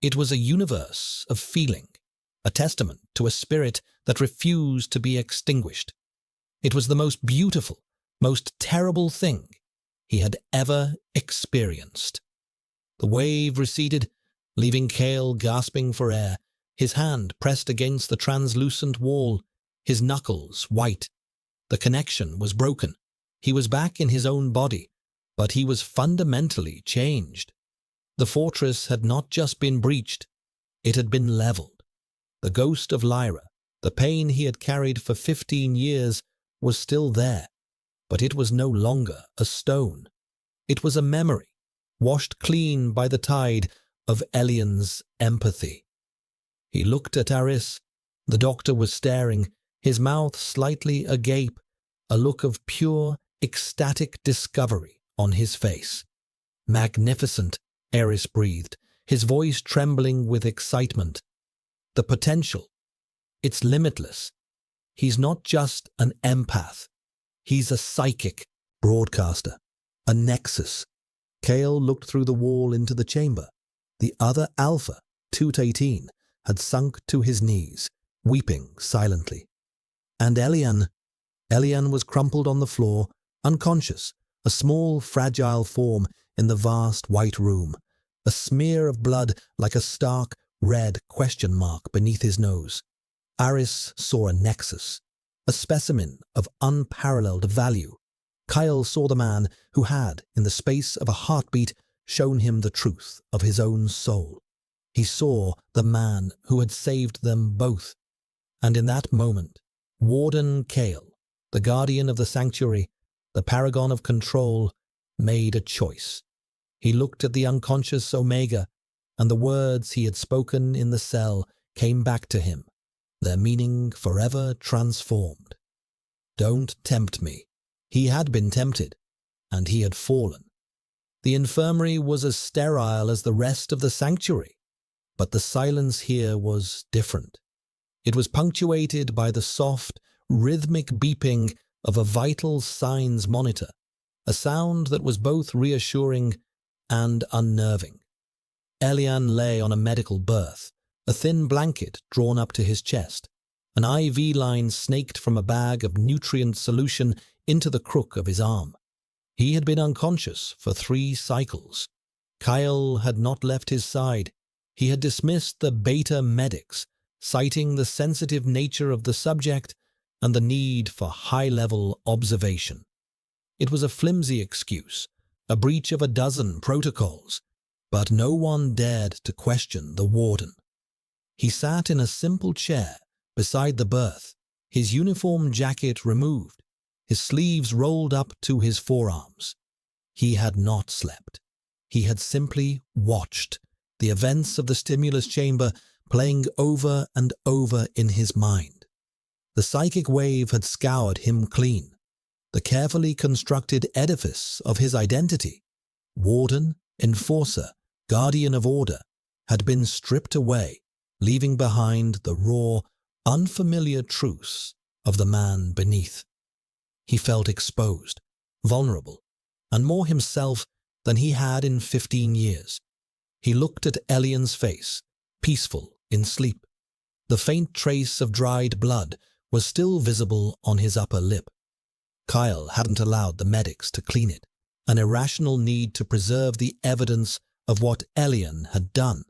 It was a universe of feeling, a testament to a spirit that refused to be extinguished. It was the most beautiful, most terrible thing he had ever experienced. The wave receded, leaving Kale gasping for air, his hand pressed against the translucent wall, his knuckles white. The connection was broken. He was back in his own body, but he was fundamentally changed. The fortress had not just been breached, it had been leveled. The ghost of Lyra, the pain he had carried for 15 years, was still there, but it was no longer a stone. It was a memory, washed clean by the tide of Elian's empathy. He looked at Aris. The doctor was staring, his mouth slightly agape, a look of pure, ecstatic discovery on his face. "Magnificent," Aris breathed, his voice trembling with excitement. "The potential, it's limitless. He's not just an empath. He's a psychic broadcaster, a nexus." Kale looked through the wall into the chamber. The other alpha, Tut-18, had sunk to his knees, weeping silently. And Elian was crumpled on the floor, unconscious, a small, fragile form in the vast white room, a smear of blood like a stark, red question mark beneath his nose. Aris saw a nexus, a specimen of unparalleled value. Kyle saw the man who had, in the space of a heartbeat, shown him the truth of his own soul. He saw the man who had saved them both. And in that moment, Warden Kale, the guardian of the sanctuary, the paragon of control, made a choice. He looked at the unconscious Omega, and the words he had spoken in the cell came back to him, their meaning forever transformed. "Don't tempt me." He had been tempted, and he had fallen. The infirmary was as sterile as the rest of the sanctuary, but the silence here was different. It was punctuated by the soft, rhythmic beeping of a vital signs monitor, a sound that was both reassuring and unnerving. Elian lay on a medical berth, a thin blanket drawn up to his chest. An IV line snaked from a bag of nutrient solution into the crook of his arm. He had been unconscious for 3 cycles. Kyle had not left his side. He had dismissed the beta medics, citing the sensitive nature of the subject and the need for high-level observation. It was a flimsy excuse, a breach of a dozen protocols, but no one dared to question the warden. He sat in a simple chair beside the berth, his uniform jacket removed, his sleeves rolled up to his forearms. He had not slept. He had simply watched the events of the stimulus chamber playing over and over in his mind. The psychic wave had scoured him clean. The carefully constructed edifice of his identity, warden, enforcer, guardian of order, had been stripped away, leaving behind the raw, unfamiliar truths of the man beneath. He felt exposed, vulnerable, and more himself than he had in 15 years. He looked at Elian's face, peaceful in sleep, The faint trace of dried blood was still visible on his upper lip. Kyle hadn't allowed the medics to clean it, an irrational need to preserve the evidence of what Elian had done,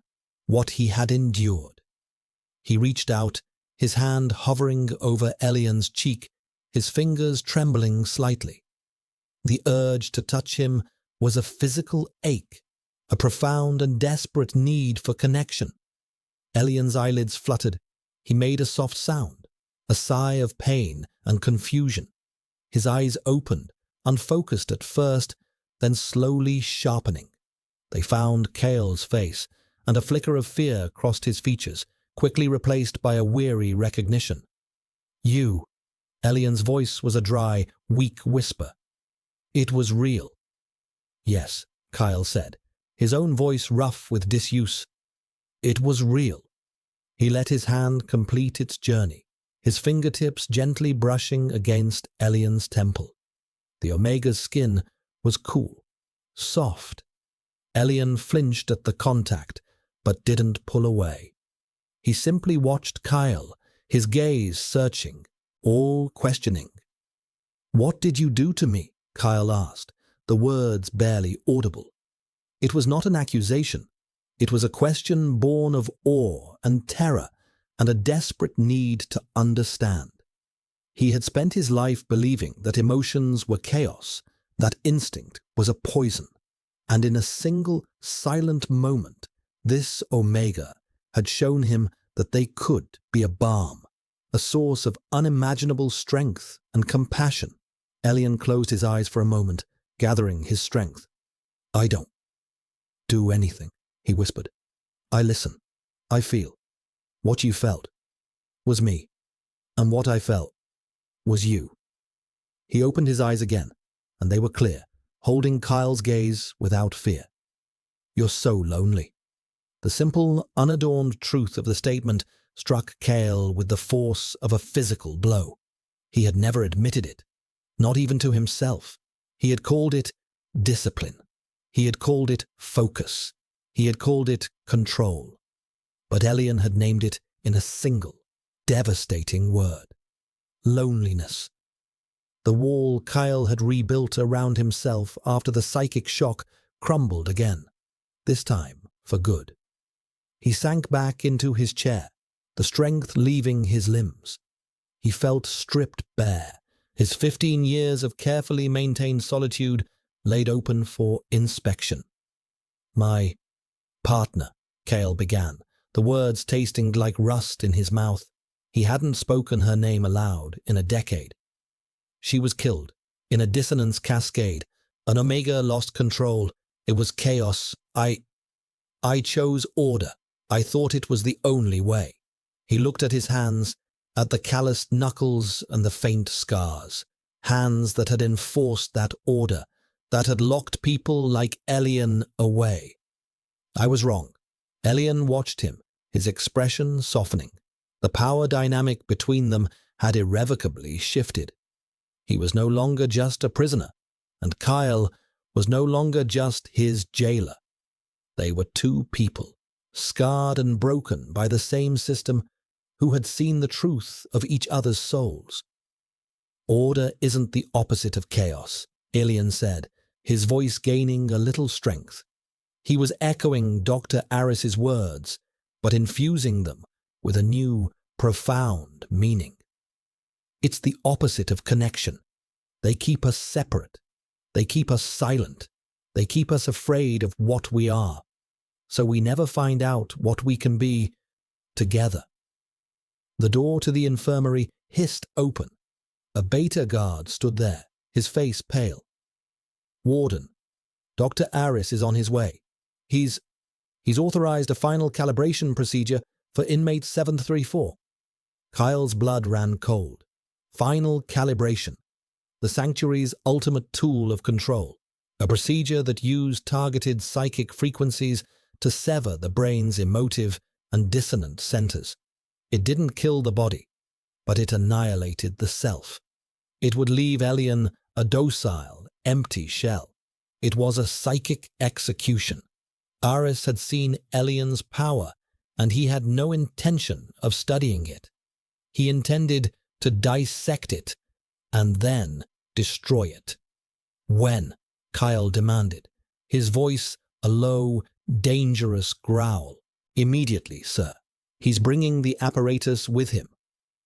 what he had endured. He reached out, his hand hovering over Elian's cheek, his fingers trembling slightly. The urge to touch him was a physical ache, a profound and desperate need for connection. Elian's eyelids fluttered. He made a soft sound, a sigh of pain and confusion. His eyes opened, unfocused at first, then slowly sharpening. They found Kale's face, and a flicker of fear crossed his features, quickly replaced by a weary recognition. "You." Elian's voice was a dry, weak whisper. "It was real." "Yes," Kyle said, his own voice rough with disuse. "It was real." He let his hand complete its journey, his fingertips gently brushing against Elian's temple. The Omega's skin was cool, soft. Elian flinched at the contact, but didn't pull away. He simply watched Kyle, his gaze searching, all questioning. "What did you do to me?" Kyle asked, the words barely audible. It was not an accusation. It was a question born of awe and terror and a desperate need to understand. He had spent his life believing that emotions were chaos, that instinct was a poison, and in a single, silent moment, this Omega had shown him that they could be a balm, a source of unimaginable strength and compassion. Elian closed his eyes for a moment, gathering his strength. "I don't do anything," he whispered. "I listen. I feel. What you felt was me, and what I felt was you." He opened his eyes again, and they were clear, holding Kyle's gaze without fear. "You're so lonely." The simple, unadorned truth of the statement struck Kyle with the force of a physical blow. He had never admitted it, not even to himself. He had called it discipline. He had called it focus. He had called it control. But Elian had named it in a single, devastating word: loneliness. The wall Kyle had rebuilt around himself after the psychic shock crumbled again, this time for good. He sank back into his chair, the strength leaving his limbs. He felt stripped bare, his 15 years of carefully maintained solitude laid open for inspection. "My partner," Kale began, the words tasting like rust in his mouth. He hadn't spoken her name aloud in a decade. "She was killed, in a dissonance cascade. An Omega lost control. It was chaos. I chose order. I thought it was the only way." He looked at his hands, at the calloused knuckles and the faint scars. Hands that had enforced that order, that had locked people like Elian away. "I was wrong." Elian watched him, his expression softening. The power dynamic between them had irrevocably shifted. He was no longer just a prisoner, and Kyle was no longer just his jailer. They were two people, scarred and broken by the same system, who had seen the truth of each other's souls. "Order isn't the opposite of chaos," Elian said, his voice gaining a little strength. He was echoing Dr. Aris's words, but infusing them with a new, profound meaning. "It's the opposite of connection. They keep us separate. They keep us silent. They keep us afraid of what we are, so we never find out what we can be together." The door to the infirmary hissed open. A beta guard stood there, his face pale. "Warden, Dr. Aris is on his way. He's authorized a final calibration procedure for inmate 734. Kyle's blood ran cold. Final calibration. The sanctuary's ultimate tool of control. A procedure that used targeted psychic frequencies to sever the brain's emotive and dissonant centers. It didn't kill the body, but it annihilated the self. It would leave Elian a docile, empty shell. It was a psychic execution. Aris had seen Elian's power, and he had no intention of studying it. He intended to dissect it and then destroy it. When? Kyle demanded, his voice a low, dangerous growl. Immediately, sir. He's bringing the apparatus with him.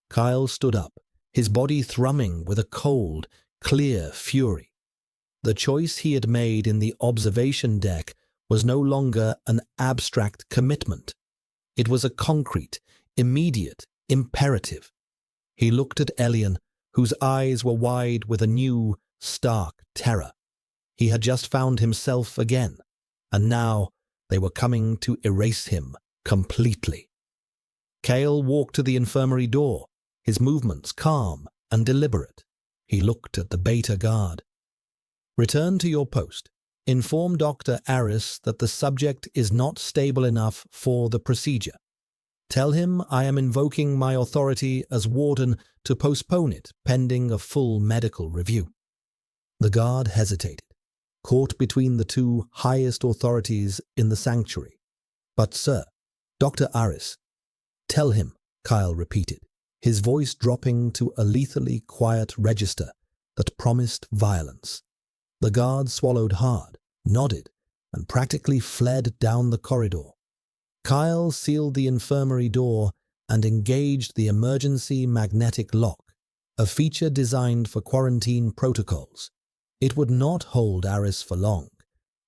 Kyle stood up, his body thrumming with a cold, clear fury. The choice he had made in the observation deck was no longer an abstract commitment. It was a concrete, immediate imperative. He looked at Elian, whose eyes were wide with a new, stark terror. He had just found himself again, and now they were coming to erase him completely. Kale walked to the infirmary door, his movements calm and deliberate. He looked at the beta guard. Return to your post. Inform Dr. Aris that the subject is not stable enough for the procedure. Tell him I am invoking my authority as warden to postpone it pending a full medical review. The guard hesitated, caught between the two highest authorities in the sanctuary. But, sir, Dr. Aris. Tell him, Kyle repeated, his voice dropping to a lethally quiet register that promised violence. The guard swallowed hard, nodded, and practically fled down the corridor. Kyle sealed the infirmary door and engaged the emergency magnetic lock, a feature designed for quarantine protocols. It would not hold Aris for long,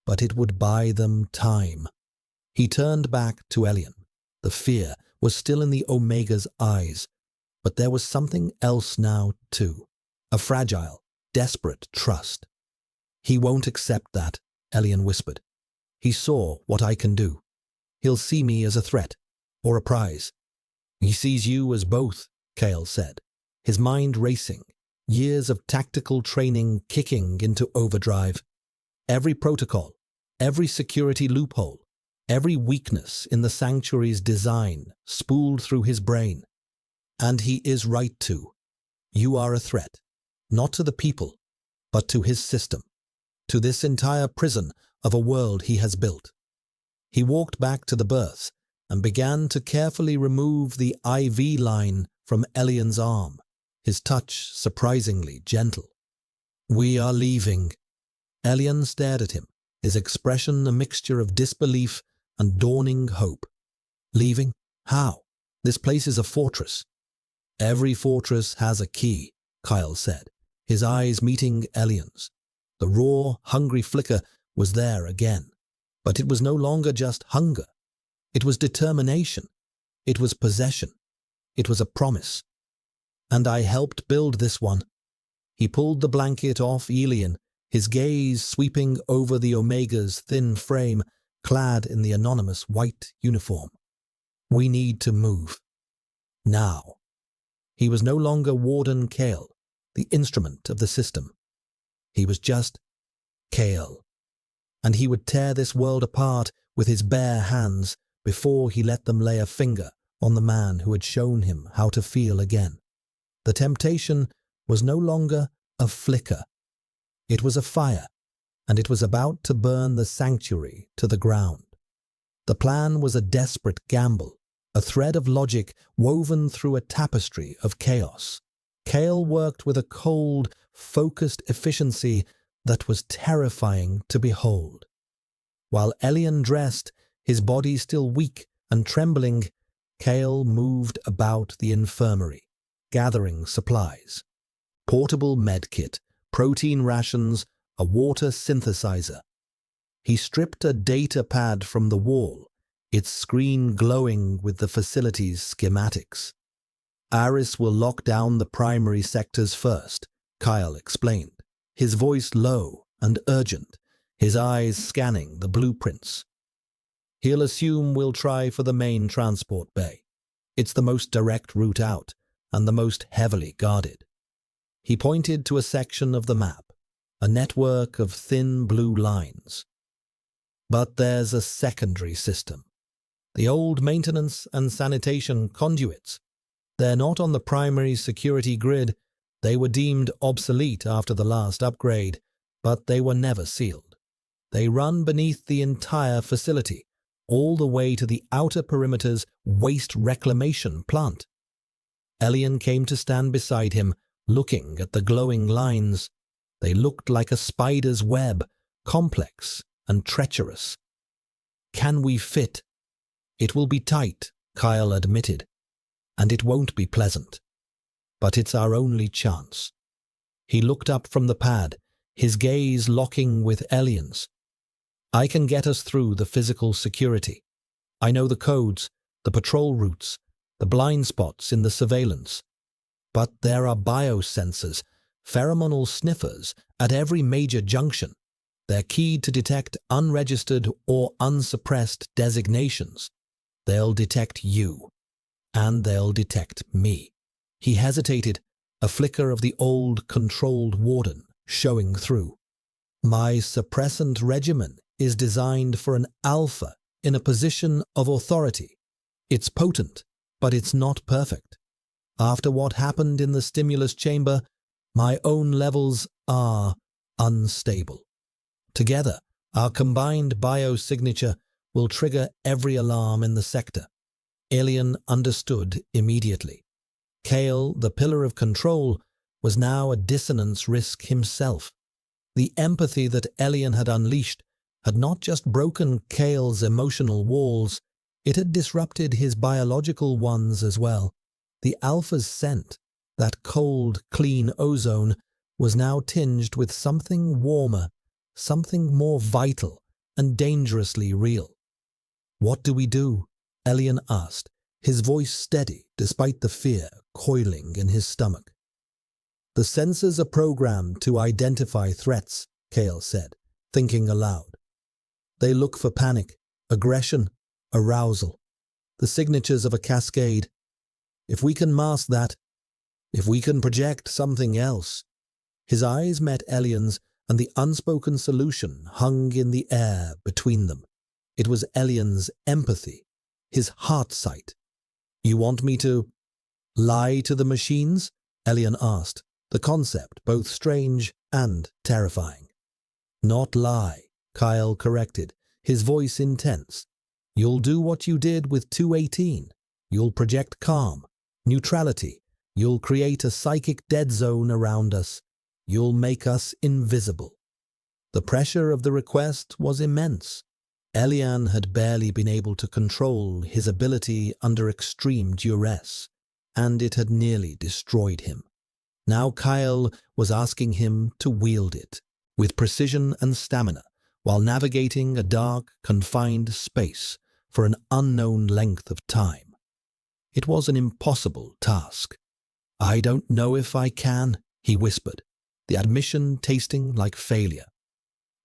but it would buy them time. He turned back to Elian. The fear was still in the Omega's eyes, but there was something else now too, a fragile, desperate trust. He won't accept that, Elian whispered. He saw what I can do. He'll see me as a threat, or a prize. He sees you as both, Kale said, his mind racing, years of tactical training kicking into overdrive. Every protocol, every security loophole, every weakness in the sanctuary's design spooled through his brain. And he is right too. You are a threat, not to the people, but to his system, to this entire prison of a world he has built. He walked back to the berth and began to carefully remove the IV line from Elian's arm, his touch surprisingly gentle. We are leaving. Elian stared at him, his expression a mixture of disbelief and dawning hope. Leaving? How? This place is a fortress. Every fortress has a key, Kyle said, his eyes meeting Elian's. The raw, hungry flicker was there again. But it was no longer just hunger. It was determination. It was possession. It was a promise. And I helped build this one. He pulled the blanket off Elian, his gaze sweeping over the Omega's thin frame, clad in the anonymous white uniform. We need to move. Now. He was no longer Warden Kale, the instrument of the system. He was just Kale. And he would tear this world apart with his bare hands before he let them lay a finger on the man who had shown him how to feel again. The temptation was no longer a flicker. It was a fire, and it was about to burn the sanctuary to the ground. The plan was a desperate gamble, a thread of logic woven through a tapestry of chaos. Kale worked with a cold, focused efficiency that was terrifying to behold. While Elian dressed, his body still weak and trembling, Kale moved about the infirmary, gathering supplies. Portable medkit, protein rations, a water synthesizer. He stripped a data pad from the wall, its screen glowing with the facility's schematics. Aris will lock down the primary sectors first, Kyle explained, his voice low and urgent, his eyes scanning the blueprints. He'll assume we'll try for the main transport bay. It's the most direct route out and the most heavily guarded. He pointed to a section of the map, a network of thin blue lines. But there's a secondary system. The old maintenance and sanitation conduits. They're not on the primary security grid. They were deemed obsolete after the last upgrade, but they were never sealed. They run beneath the entire facility, all the way to the outer perimeter's waste reclamation plant. Elian came to stand beside him, looking at the glowing lines. They looked like a spider's web, complex and treacherous. "Can we fit?" "It will be tight," Kyle admitted, "and it won't be pleasant. But it's our only chance." He looked up from the pad, his gaze locking with Elian's. "I can get us through the physical security. I know the codes, the patrol routes, the blind spots in the surveillance. But there are biosensors, pheromonal sniffers, at every major junction. They're keyed to detect unregistered or unsuppressed designations. They'll detect you. And they'll detect me." He hesitated, a flicker of the old controlled warden showing through. "My suppressant regimen is designed for an alpha in a position of authority. It's potent, but it's not perfect. After what happened in the stimulus chamber, my own levels are unstable. Together, our combined biosignature will trigger every alarm in the sector." Alien understood immediately. Kale, the pillar of control, was now a dissonance risk himself. The empathy that Elian had unleashed had not just broken Kale's emotional walls, it had disrupted his biological ones as well. The Alpha's scent, that cold, clean ozone, was now tinged with something warmer, something more vital and dangerously real. "What do we do?" Elian asked, his voice steady despite the fear coiling in his stomach. "The sensors are programmed to identify threats," Kale said, thinking aloud. "They look for panic, aggression, arousal, the signatures of a cascade. If we can mask that, if we can project something else." His eyes met Elian's, and the unspoken solution hung in the air between them. It was Elian's empathy, his heart sight. "You want me to lie to the machines?" Elian asked, the concept both strange and terrifying. "Not lie," Kyle corrected, his voice intense. "You'll do what you did with 218. You'll project calm, neutrality. You'll create a psychic dead zone around us. You'll make us invisible." The pressure of the request was immense. Elian had barely been able to control his ability under extreme duress, and it had nearly destroyed him. Now Kyle was asking him to wield it, with precision and stamina, while navigating a dark, confined space for an unknown length of time. It was an impossible task. "I don't know if I can," he whispered, the admission tasting like failure.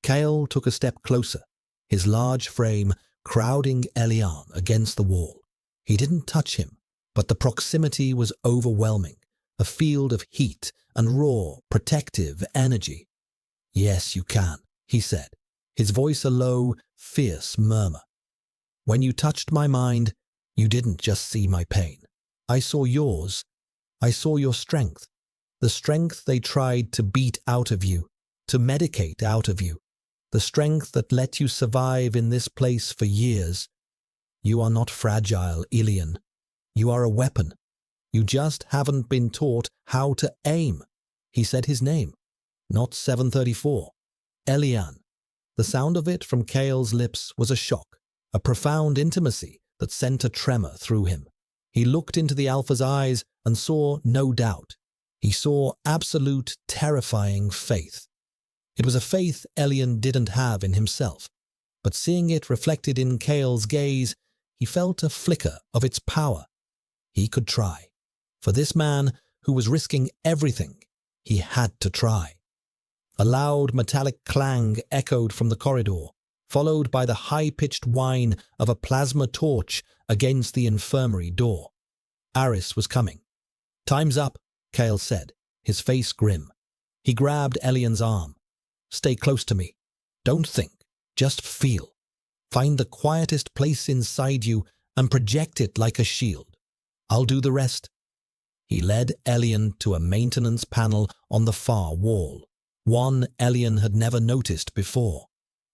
Kale took a step closer, his large frame crowding Elian against the wall. He didn't touch him, but the proximity was overwhelming, a field of heat and raw, protective energy. "Yes, you can," he said, his voice a low, fierce murmur. "When you touched my mind, you didn't just see my pain. I saw yours. I saw your strength, the strength they tried to beat out of you, to medicate out of you, the strength that let you survive in this place for years. You are not fragile, Elian. You are a weapon. You just haven't been taught how to aim." He said his name, not 734. Elian. The sound of it from Kale's lips was a shock, a profound intimacy that sent a tremor through him. He looked into the Alpha's eyes and saw no doubt. He saw absolute, terrifying faith. It was a faith Elian didn't have in himself, but seeing it reflected in Kale's gaze, he felt a flicker of its power. He could try. For this man, who was risking everything, he had to try. A loud metallic clang echoed from the corridor, followed by the high-pitched whine of a plasma torch against the infirmary door. Aris was coming. "Time's up," Kale said, his face grim. He grabbed Elian's arm. "Stay close to me. Don't think, just feel. Find the quietest place inside you and project it like a shield. I'll do the rest." He led Elian to a maintenance panel on the far wall, one Elian had never noticed before.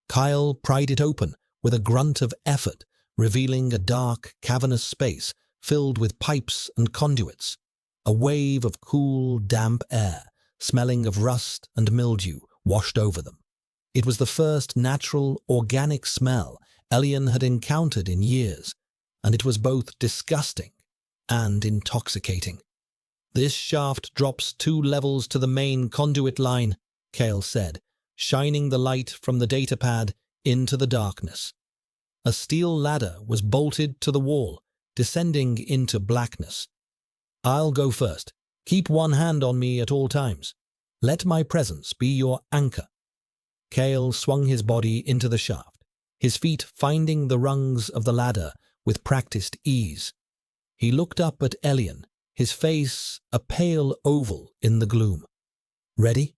Kyle pried it open with a grunt of effort revealing a dark, cavernous space filled with pipes and conduits. A wave of cool, damp air, smelling of rust and mildew, washed over them. It was the first natural, organic smell Elian had encountered in years, and it was both disgusting and intoxicating. "This shaft drops 2 levels to the main conduit line," Kale said, shining the light from the datapad into the darkness. A steel ladder was bolted to the wall, descending into blackness. "I'll go first. Keep one hand on me at all times. Let my presence be your anchor." Kale swung his body into the shaft, his feet finding the rungs of the ladder with practiced ease. He looked up at Elian, his face a pale oval in the gloom. "Ready?"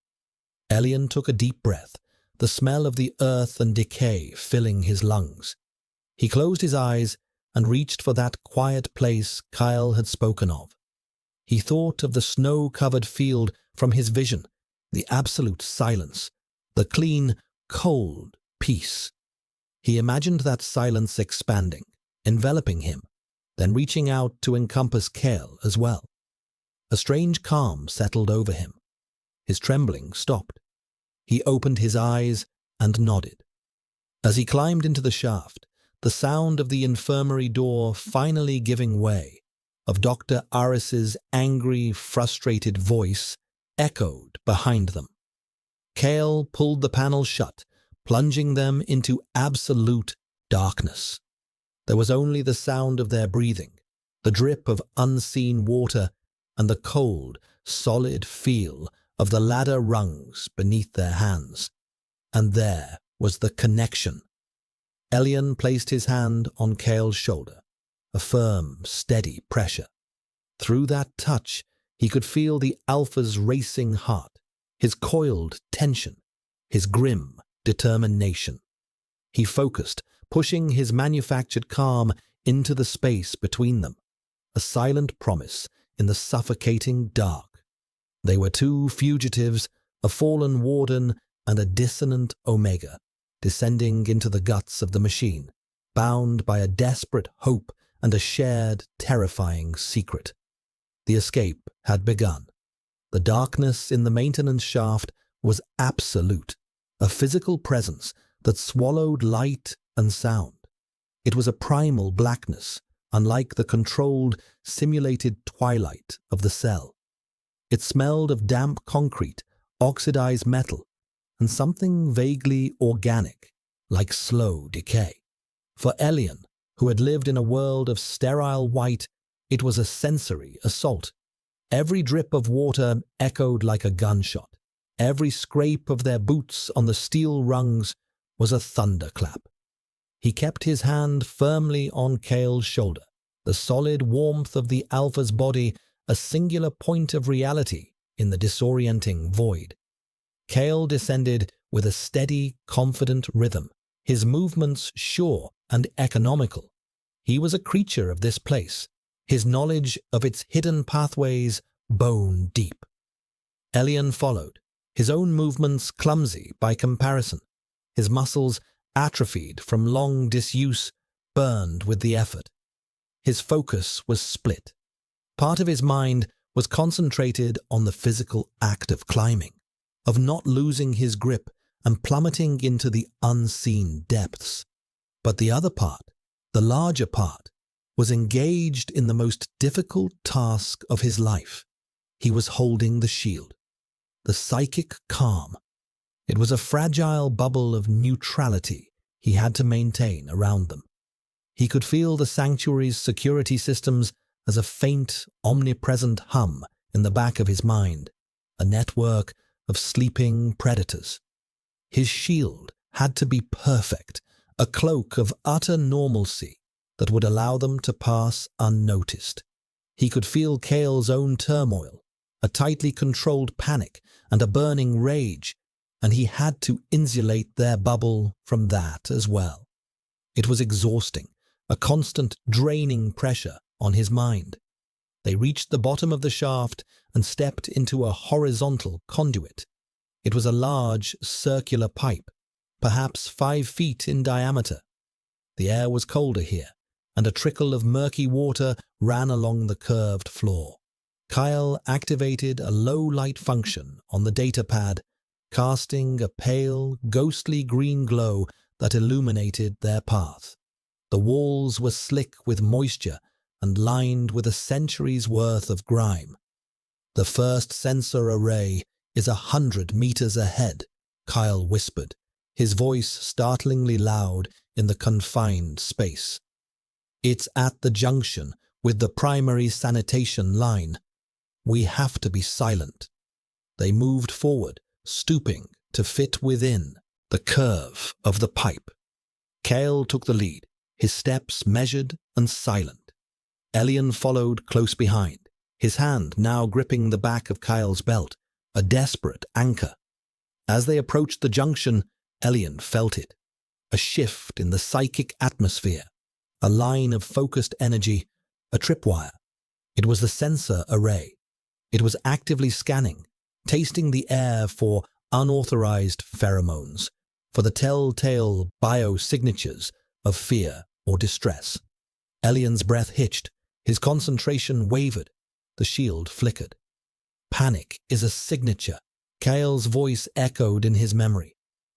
Elian took a deep breath, the smell of the earth and decay filling his lungs. He closed his eyes and reached for that quiet place Kyle had spoken of. He thought of the snow-covered field from his vision, the absolute silence, the clean, cold peace. He imagined that silence expanding, enveloping him, then reaching out to encompass Kale as well. A strange calm settled over him. His trembling stopped. He opened his eyes and nodded. As he climbed into the shaft, the sound of the infirmary door finally giving way, of Dr. Aris's angry, frustrated voice echoed behind them. Kale pulled the panels shut, plunging them into absolute darkness. There was only the sound of their breathing, the drip of unseen water, and the cold, solid feel of the ladder rungs beneath their hands. And there was the connection. Elian placed his hand on Kale's shoulder, a firm, steady pressure. Through that touch, he could feel the Alpha's racing heart, his coiled tension, his grim determination. He focused, pushing his manufactured calm into the space between them, a silent promise in the suffocating dark. They were 2 fugitives, a fallen warden and a dissonant Omega, descending into the guts of the machine, bound by a desperate hope and a shared, terrifying secret. The escape had begun. The darkness in the maintenance shaft was absolute, a physical presence that swallowed light and sound. It was a primal blackness, unlike the controlled, simulated twilight of the cell. It smelled of damp concrete, oxidized metal, and something vaguely organic, like slow decay. For Elian, who had lived in a world of sterile white, it was a sensory assault. Every drip of water echoed like a gunshot. Every scrape of their boots on the steel rungs was a thunderclap. He kept his hand firmly on Kale's shoulder, the solid warmth of the Alpha's body a singular point of reality in the disorienting void. Kale descended with a steady, confident rhythm, his movements sure and economical. He was a creature of this place, his knowledge of its hidden pathways bone deep. Elian followed, his own movements clumsy by comparison, his muscles atrophied from long disuse, burned with the effort. His focus was split. Part of his mind was concentrated on the physical act of climbing, of not losing his grip and plummeting into the unseen depths. But the other part, the larger part, was engaged in the most difficult task of his life. He was holding the shield, the psychic calm. It was a fragile bubble of neutrality he had to maintain around them. He could feel the sanctuary's security systems as a faint, omnipresent hum in the back of his mind, a network of sleeping predators. His shield had to be perfect, a cloak of utter normalcy that would allow them to pass unnoticed. He could feel Kale's own turmoil, a tightly controlled panic and a burning rage, and he had to insulate their bubble from that as well. It was exhausting, a constant draining pressure on his mind. They reached the bottom of the shaft and stepped into a horizontal conduit. It was a large, circular pipe, perhaps 5 feet in diameter. The air was colder here, and a trickle of murky water ran along the curved floor. Kyle activated a low-light function on the datapad, casting a pale, ghostly green glow that illuminated their path. The walls were slick with moisture and lined with a century's worth of grime. "The first sensor array is 100 meters ahead," Kyle whispered, his voice startlingly loud in the confined space. "It's at the junction with the primary sanitation line. We have to be silent." They moved forward, stooping to fit within the curve of the pipe. Kyle took the lead, his steps measured and silent. Elian followed close behind, his hand now gripping the back of Kyle's belt, a desperate anchor. As they approached the junction, Elian felt it. A shift in the psychic atmosphere, a line of focused energy, a tripwire. It was the sensor array. It was actively scanning, tasting the air for unauthorized pheromones, for the telltale biosignatures of fear or distress. Elian's breath hitched, his concentration wavered, the shield flickered. "Panic is a signature," Kyle's voice echoed in his memory.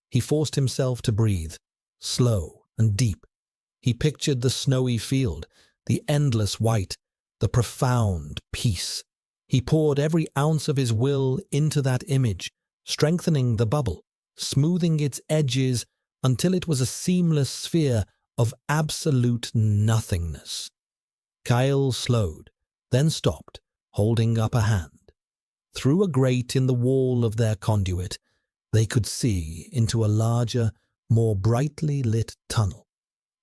He forced himself to breathe, slow and deep. He pictured the snowy field, the endless white, the profound peace. He poured every ounce of his will into that image, strengthening the bubble, smoothing its edges until it was a seamless sphere of absolute nothingness. Kyle slowed, then stopped, holding up a hand. Through a grate in the wall of their conduit, they could see into a larger, more brightly lit tunnel.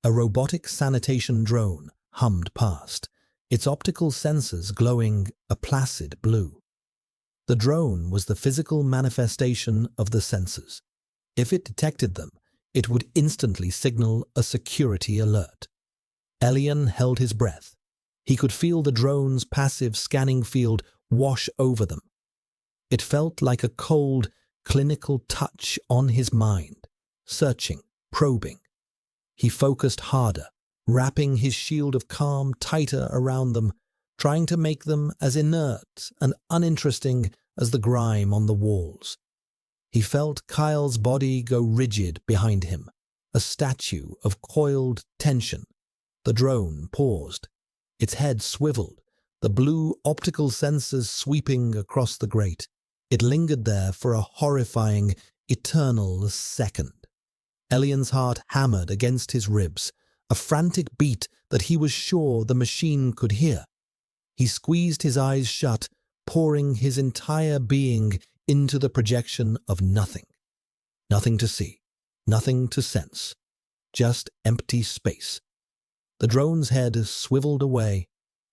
A robotic sanitation drone hummed past, its optical sensors glowing a placid blue. The drone was the physical manifestation of the sensors. If it detected them, it would instantly signal a security alert. Elian held his breath. He could feel the drone's passive scanning field wash over them. It felt like a cold, clinical touch on his mind, searching, probing. He focused harder, wrapping his shield of calm tighter around them, trying to make them as inert and uninteresting as the grime on the walls. He felt Kyle's body go rigid behind him, a statue of coiled tension. The drone paused. Its head swiveled, the blue optical sensors sweeping across the grate. It lingered there for a horrifying, eternal second. Elian's heart hammered against his ribs, a frantic beat that he was sure the machine could hear. He squeezed his eyes shut, pouring his entire being into the projection of nothing. Nothing to see, nothing to sense, just empty space. The drone's head swiveled away.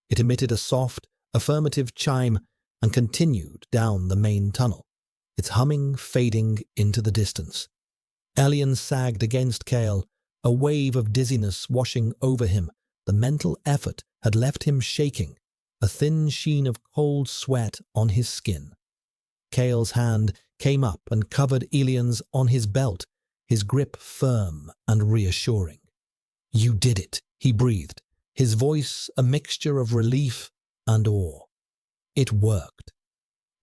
It emitted a soft, affirmative chime and continued down the main tunnel, its humming fading into the distance. Elian sagged against Kale, a wave of dizziness washing over him. The mental effort had left him shaking, a thin sheen of cold sweat on his skin. Kale's hand came up and covered Elian's on his belt, his grip firm and reassuring. "You did it," he breathed, his voice a mixture of relief and awe. It worked.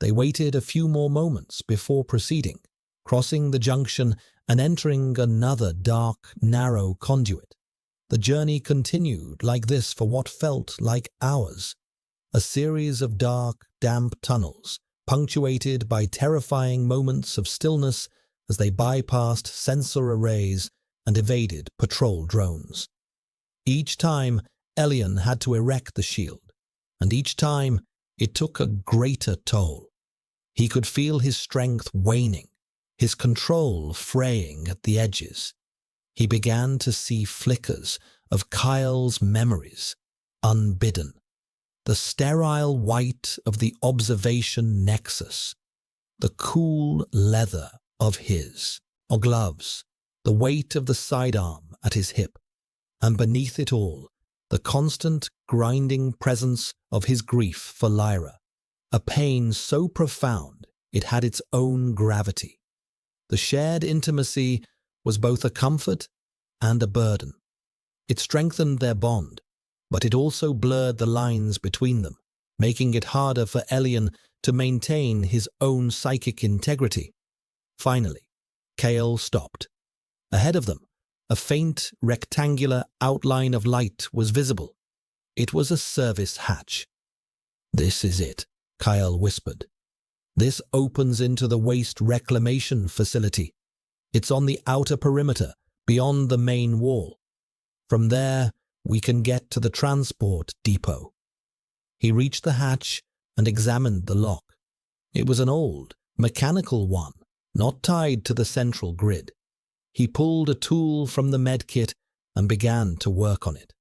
They waited a few more moments before proceeding, crossing the junction and entering another dark, narrow conduit. The journey continued like this for what felt like hours. A series of dark, damp tunnels, punctuated by terrifying moments of stillness as they bypassed sensor arrays and evaded patrol drones. Each time, Elian had to erect the shield, and each time it took a greater toll. He could feel his strength waning, his control fraying at the edges. He began to see flickers of Kyle's memories, unbidden. The sterile white of the observation nexus, the cool leather of his gloves, the weight of the sidearm at his hip, and beneath it all, the constant grinding presence of his grief for Lyra, a pain so profound it had its own gravity. The shared intimacy was both a comfort and a burden. It strengthened their bond, but it also blurred the lines between them, making it harder for Elian to maintain his own psychic integrity. Finally, Kale stopped. Ahead of them, a faint, rectangular outline of light was visible. It was a service hatch. "This is it," Kyle whispered. "This opens into the waste reclamation facility. It's on the outer perimeter, beyond the main wall. From there, we can get to the transport depot." He reached the hatch and examined the lock. It was an old, mechanical one, not tied to the central grid. He pulled a tool from the medkit and began to work on it.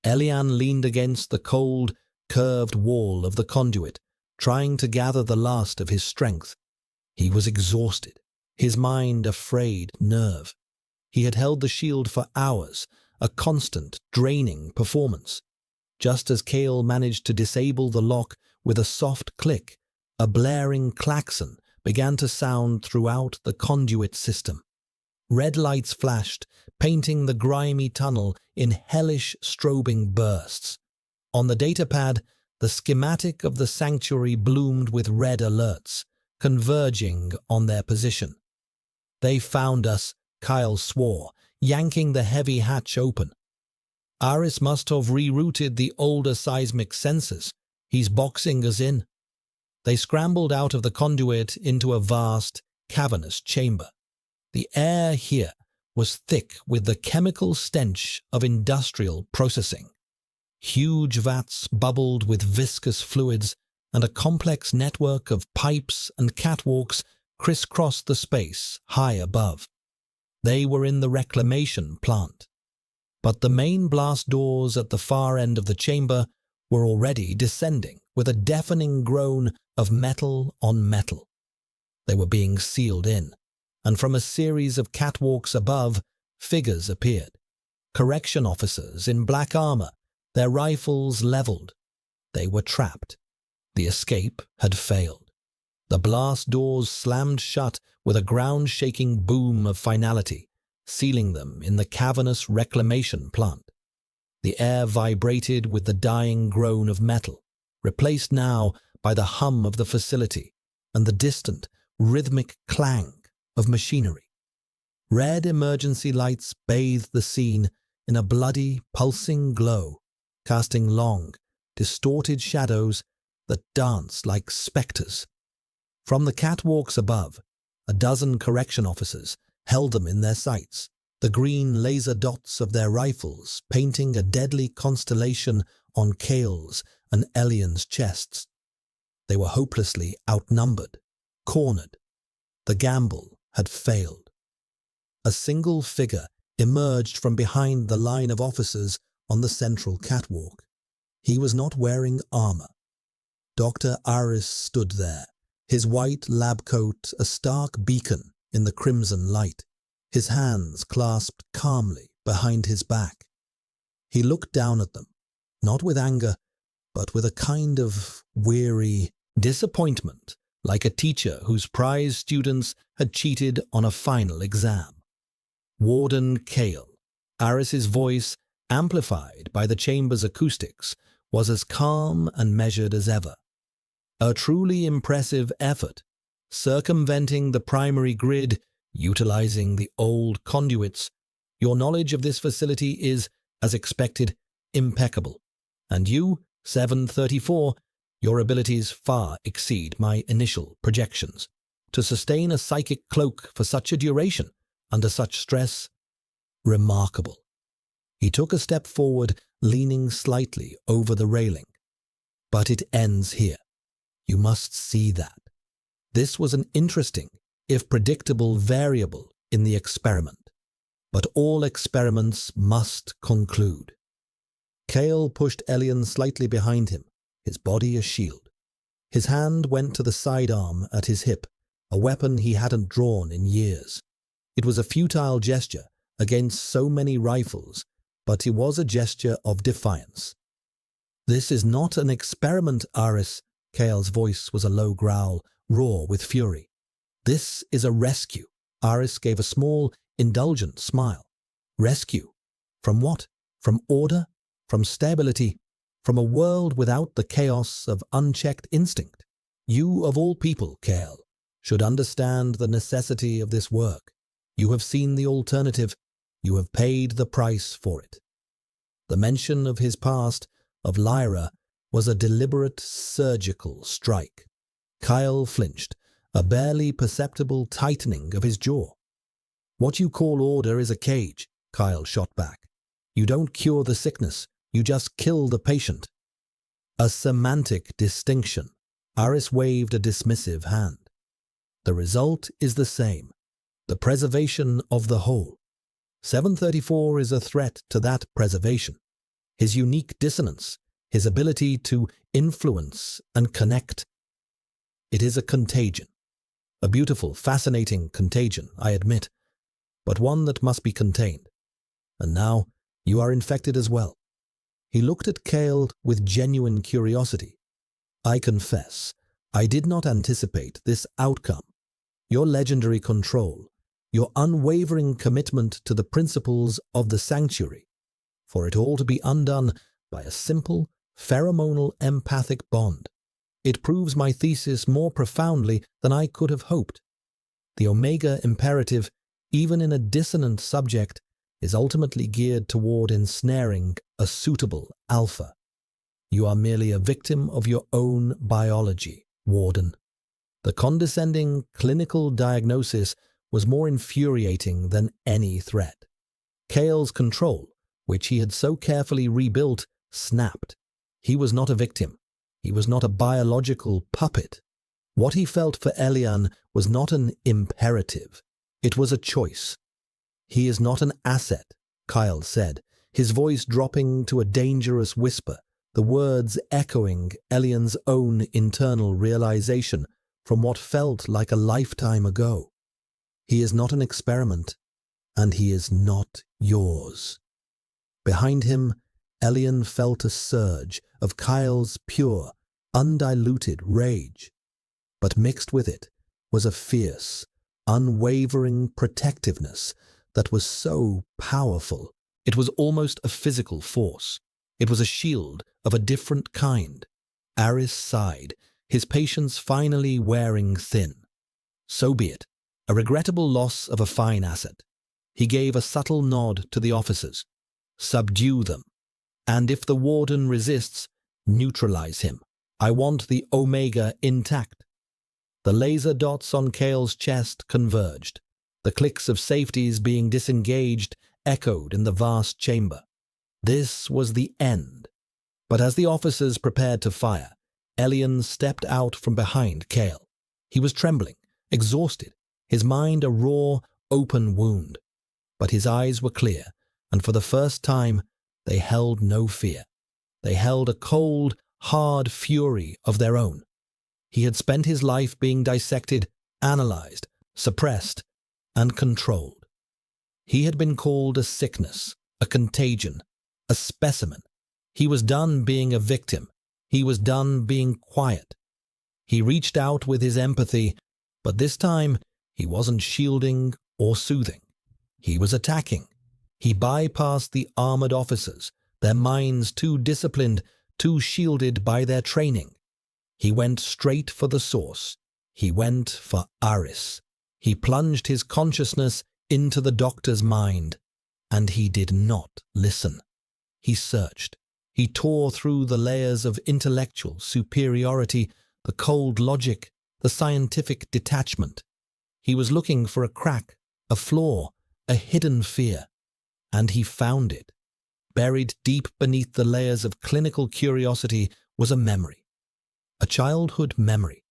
Elian leaned against the cold, curved wall of the conduit, trying to gather the last of his strength. He was exhausted, his mind a frayed nerve. He had held the shield for hours, a constant, draining performance. Just as Kale managed to disable the lock with a soft click, a blaring klaxon began to sound throughout the conduit system. Red lights flashed, painting the grimy tunnel in hellish strobing bursts. On the datapad, the schematic of the sanctuary bloomed with red alerts, converging on their position. "They found us," Kyle swore, yanking the heavy hatch open. "Aris must have rerouted the older seismic sensors. He's boxing us in." They scrambled out of the conduit into a vast, cavernous chamber. The air here was thick with the chemical stench of industrial processing. Huge vats bubbled with viscous fluids, and a complex network of pipes and catwalks crisscrossed the space high above. They were in the reclamation plant. But the main blast doors at the far end of the chamber were already descending with a deafening groan of metal on metal. They were being sealed in, and from a series of catwalks above, figures appeared. Correction officers in black armor, their rifles leveled. They were trapped. The escape had failed. The blast doors slammed shut with a ground-shaking boom of finality, sealing them in the cavernous reclamation plant. The air vibrated with the dying groan of metal, replaced now by the hum of the facility and the distant, rhythmic clang of machinery. Red emergency lights bathed the scene in a bloody, pulsing glow, casting long, distorted shadows that danced like specters. From the catwalks above, a dozen correction officers held them in their sights, the green laser dots of their rifles painting a deadly constellation on Kale's and Elian's chests. They were hopelessly outnumbered, cornered. The gamble had failed. A single figure emerged from behind the line of officers on the central catwalk. He was not wearing armor. Dr. Aris stood there, his white lab coat a stark beacon in the crimson light, his hands clasped calmly behind his back. He looked down at them, not with anger, but with a kind of weary disappointment, like a teacher whose prize students had cheated on a final exam. Warden Kale, Aris's voice, amplified by the chamber's acoustics, was as calm and measured as ever. A truly impressive effort, circumventing the primary grid, utilizing the old conduits. Your knowledge of this facility is, as expected, impeccable. And you, 734, your abilities far exceed my initial projections. To sustain a psychic cloak for such a duration, under such stress, remarkable. He took a step forward, leaning slightly over the railing. But it ends here. You must see that. This was an interesting, if predictable, variable in the experiment. But all experiments must conclude. Kale pushed Elian slightly behind him, his body a shield. His hand went to the sidearm at his hip, a weapon he hadn't drawn in years. It was a futile gesture against so many rifles, but it was a gesture of defiance. "This is not an experiment, Aris." Kale's voice was a low growl, raw with fury. "This is a rescue." Aris gave a small, indulgent smile. "Rescue? From what? From order? from stability, from a world without the chaos of unchecked instinct. You, of all people, Kale, should understand the necessity of this work. You have seen the alternative. You have paid the price for it. The mention of his past, of Lyra, was a deliberate surgical strike. Kyle flinched, a barely perceptible tightening of his jaw. What you call order is a cage, Kyle shot back. You don't cure the sickness, you just kill the patient. A semantic distinction. Aris waved a dismissive hand. The result is the same, the preservation of the whole. 734 is a threat to that preservation. His unique dissonance, his ability to influence and connect. It is a contagion. A beautiful, fascinating contagion, I admit, but one that must be contained. And now you are infected as well. He looked at Kale with genuine curiosity. I confess, I did not anticipate this outcome. Your legendary control, your unwavering commitment to the principles of the sanctuary, for it all to be undone by a simple, pheromonal empathic bond. It proves my thesis more profoundly than I could have hoped. The Omega imperative, even in a dissonant subject, is ultimately geared toward ensnaring a suitable alpha. You are merely a victim of your own biology, Warden. The condescending clinical diagnosis was more infuriating than any threat. Kale's control, which he had so carefully rebuilt, snapped. He was not a victim. He was not a biological puppet. What he felt for Elian was not an imperative. It was a choice. He is not an asset, Kyle said, his voice dropping to a dangerous whisper, the words echoing Elian's own internal realization from what felt like a lifetime ago. He is not an experiment, and he is not yours. Behind him, Elian felt a surge of Kyle's pure, undiluted rage. But mixed with it was a fierce, unwavering protectiveness that was so powerful. It was almost a physical force. It was a shield of a different kind. Aris sighed, his patience finally wearing thin. So be it, a regrettable loss of a fine asset. He gave a subtle nod to the officers. Subdue them. And if the warden resists, neutralize him. I want the Omega intact. The laser dots on Kale's chest converged. The clicks of safeties being disengaged echoed in the vast chamber. This was the end. But as the officers prepared to fire, Elian stepped out from behind Kale. He was trembling, exhausted, his mind a raw, open wound. But his eyes were clear, and for the first time, they held no fear. They held a cold, hard fury of their own. He had spent his life being dissected, analyzed, suppressed, and controlled. He had been called a sickness, a contagion, a specimen. He was done being a victim. He was done being quiet. He reached out with his empathy, but this time he wasn't shielding or soothing. He was attacking. He bypassed the armored officers, their minds too disciplined, too shielded by their training. He went straight for the source. He went for Aris. He plunged his consciousness into the doctor's mind, and he did not listen. He searched. He tore through the layers of intellectual superiority, the cold logic, the scientific detachment. He was looking for a crack, a flaw, a hidden fear, and he found it. Buried deep beneath the layers of clinical curiosity was a memory, a childhood memory.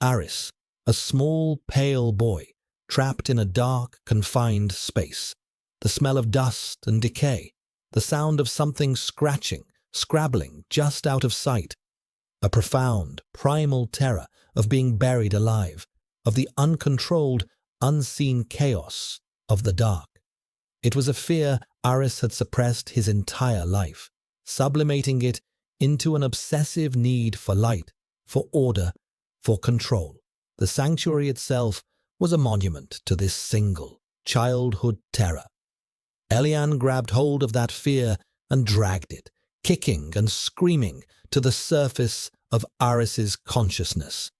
Aris, a small, pale boy, trapped in a dark, confined space. The smell of dust and decay, the sound of something scratching, scrabbling just out of sight. A profound, primal terror of being buried alive, of the uncontrolled, unseen chaos of the dark. It was a fear Aris had suppressed his entire life, sublimating it into an obsessive need for light, for order, for control. The sanctuary itself was a monument to this single, childhood terror. Elian grabbed hold of that fear and dragged it, kicking and screaming to the surface of Aris's consciousness.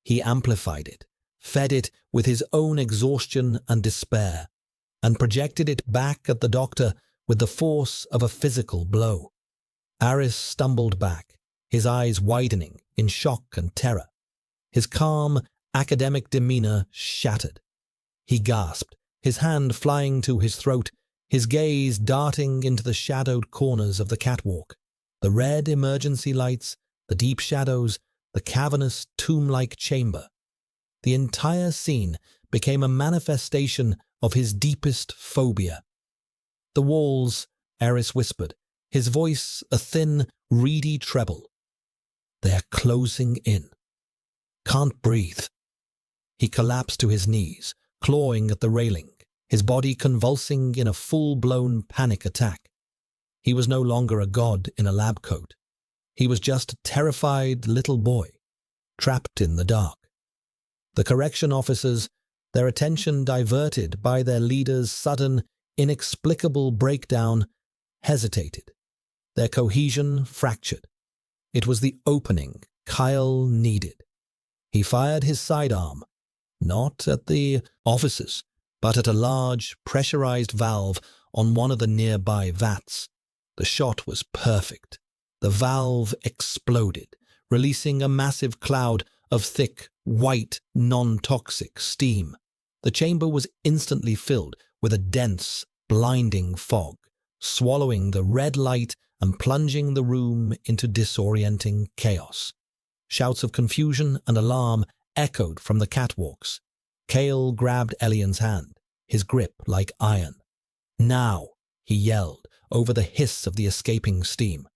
He amplified it, fed it with his own exhaustion and despair, and projected it back at the doctor with the force of a physical blow. Aris stumbled back, his eyes widening in shock and terror. His calm, academic demeanor shattered. He gasped, his hand flying to his throat, his gaze darting into the shadowed corners of the catwalk. The red emergency lights, the deep shadows, the cavernous tomb-like chamber. The entire scene became a manifestation of his deepest phobia. "The walls," Aris whispered, his voice a thin, reedy treble. "They're closing in. Can't breathe." He collapsed to his knees, clawing at the railing, his body convulsing in a full-blown panic attack. He was no longer a god in a lab coat. He was just a terrified little boy, trapped in the dark. The correction officers, their attention diverted by their leader's sudden, inexplicable breakdown, hesitated. Their cohesion fractured. It was the opening Kyle needed. He fired his sidearm, not at the officers, but at a large, pressurized valve on one of the nearby vats. The shot was perfect. The valve exploded, releasing a massive cloud of thick, white, non-toxic steam. The chamber was instantly filled with a dense, blinding fog, swallowing the red light and plunging the room into disorienting chaos. Shouts of confusion and alarm echoed from the catwalks. Kale grabbed Elian's hand, his grip like iron. "Now," he yelled over the hiss of the escaping steam.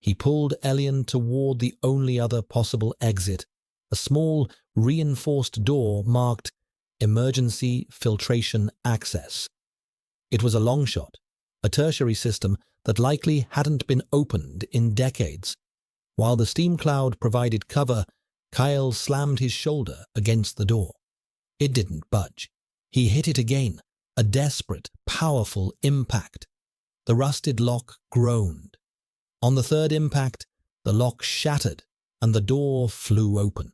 He pulled Elian toward the only other possible exit, a small, reinforced door marked Emergency Filtration Access. It was a long shot, a tertiary system that likely hadn't been opened in decades. While the steam cloud provided cover, Kyle slammed his shoulder against the door. It didn't budge. He hit it again, a desperate, powerful impact. The rusted lock groaned. On the third impact, the lock shattered and the door flew open.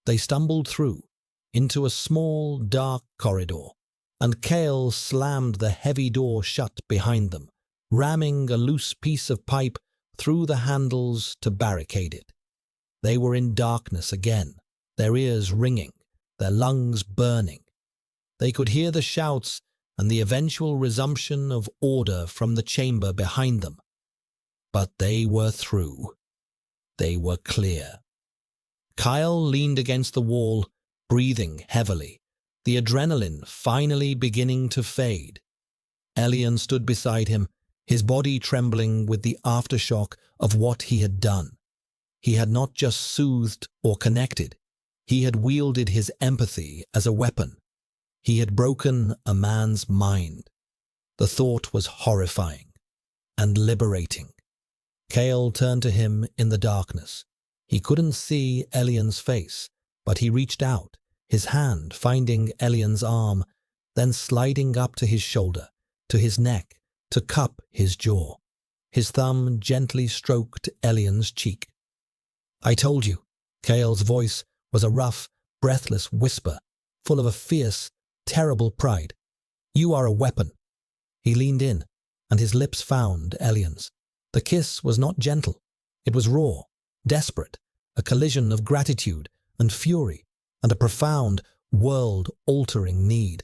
They stumbled through, into a small, dark corridor, and Kale slammed the heavy door shut behind them, ramming a loose piece of pipe through the handles to barricade it. They were in darkness again, their ears ringing, their lungs burning. They could hear the shouts and the eventual resumption of order from the chamber behind them. But they were through. They were clear. Kyle leaned against the wall, breathing heavily, the adrenaline finally beginning to fade. Elian stood beside him, his body trembling with the aftershock of what he had done. He had not just soothed or connected. He had wielded his empathy as a weapon. He had broken a man's mind. The thought was horrifying and liberating. Kale turned to him in the darkness. He couldn't see Elian's face, but he reached out, his hand finding Elian's arm, then sliding up to his shoulder, to his neck, to cup his jaw. His thumb gently stroked Elian's cheek. "I told you." Kale's voice was a rough, breathless whisper, full of a fierce, terrible pride. "You are a weapon." He leaned in, and his lips found Elian's. The kiss was not gentle. It was raw, desperate, a collision of gratitude and fury, and a profound, world-altering need.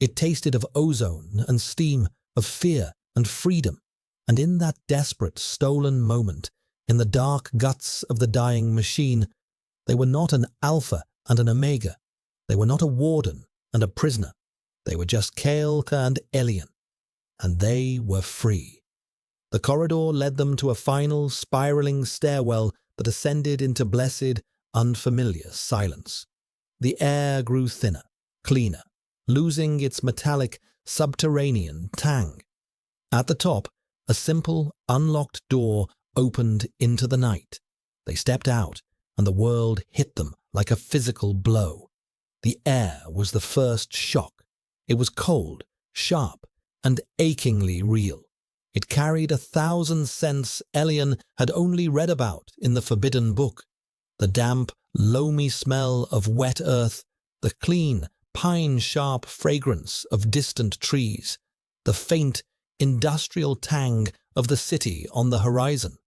It tasted of ozone and steam, of fear and freedom, and in that desperate, stolen moment, in the dark guts of the dying machine, they were not an alpha and an omega. They were not a warden and a prisoner. They were just Kale and Elian, and they were free. The corridor led them to a final, spiraling stairwell that ascended into blessed, unfamiliar silence. The air grew thinner, cleaner, losing its metallic, subterranean tang. At the top, a simple, unlocked door opened into the night. They stepped out, and the world hit them like a physical blow. The air was the first shock. It was cold, sharp, and achingly real. It carried 1,000 scents Elian had only read about in the forbidden book. The damp, loamy smell of wet earth, the clean, pine-sharp fragrance of distant trees, the faint, industrial tang of the city on the horizon.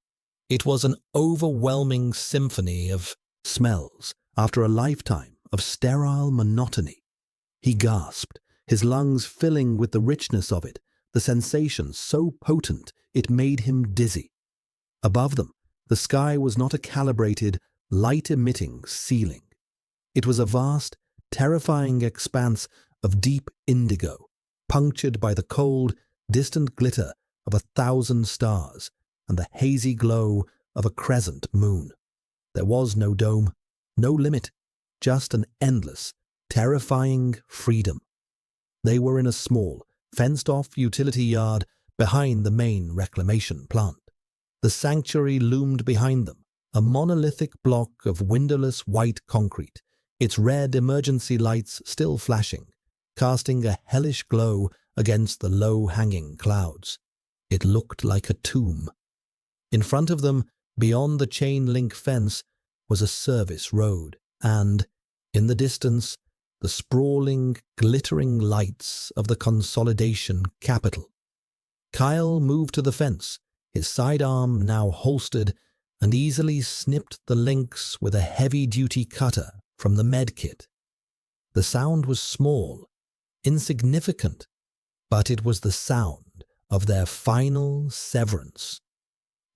It was an overwhelming symphony of smells after a lifetime of sterile monotony. He gasped, his lungs filling with the richness of it, the sensation so potent it made him dizzy. Above them, the sky was not a calibrated, light-emitting ceiling. It was a vast, terrifying expanse of deep indigo, punctured by the cold, distant glitter of 1,000 stars and the hazy glow of a crescent moon. There was no dome, no limit, just an endless, terrifying freedom. They were in a small, fenced-off utility yard behind the main reclamation plant. The sanctuary loomed behind them, a monolithic block of windowless white concrete, its red emergency lights still flashing, casting a hellish glow against the low-hanging clouds. It looked like a tomb. In front of them, beyond the chain-link fence, was a service road, and, in the distance, the sprawling, glittering lights of the consolidation capital. Kyle moved to the fence, his sidearm now holstered, and easily snipped the links with a heavy-duty cutter from the medkit. The sound was small, insignificant, but it was the sound of their final severance.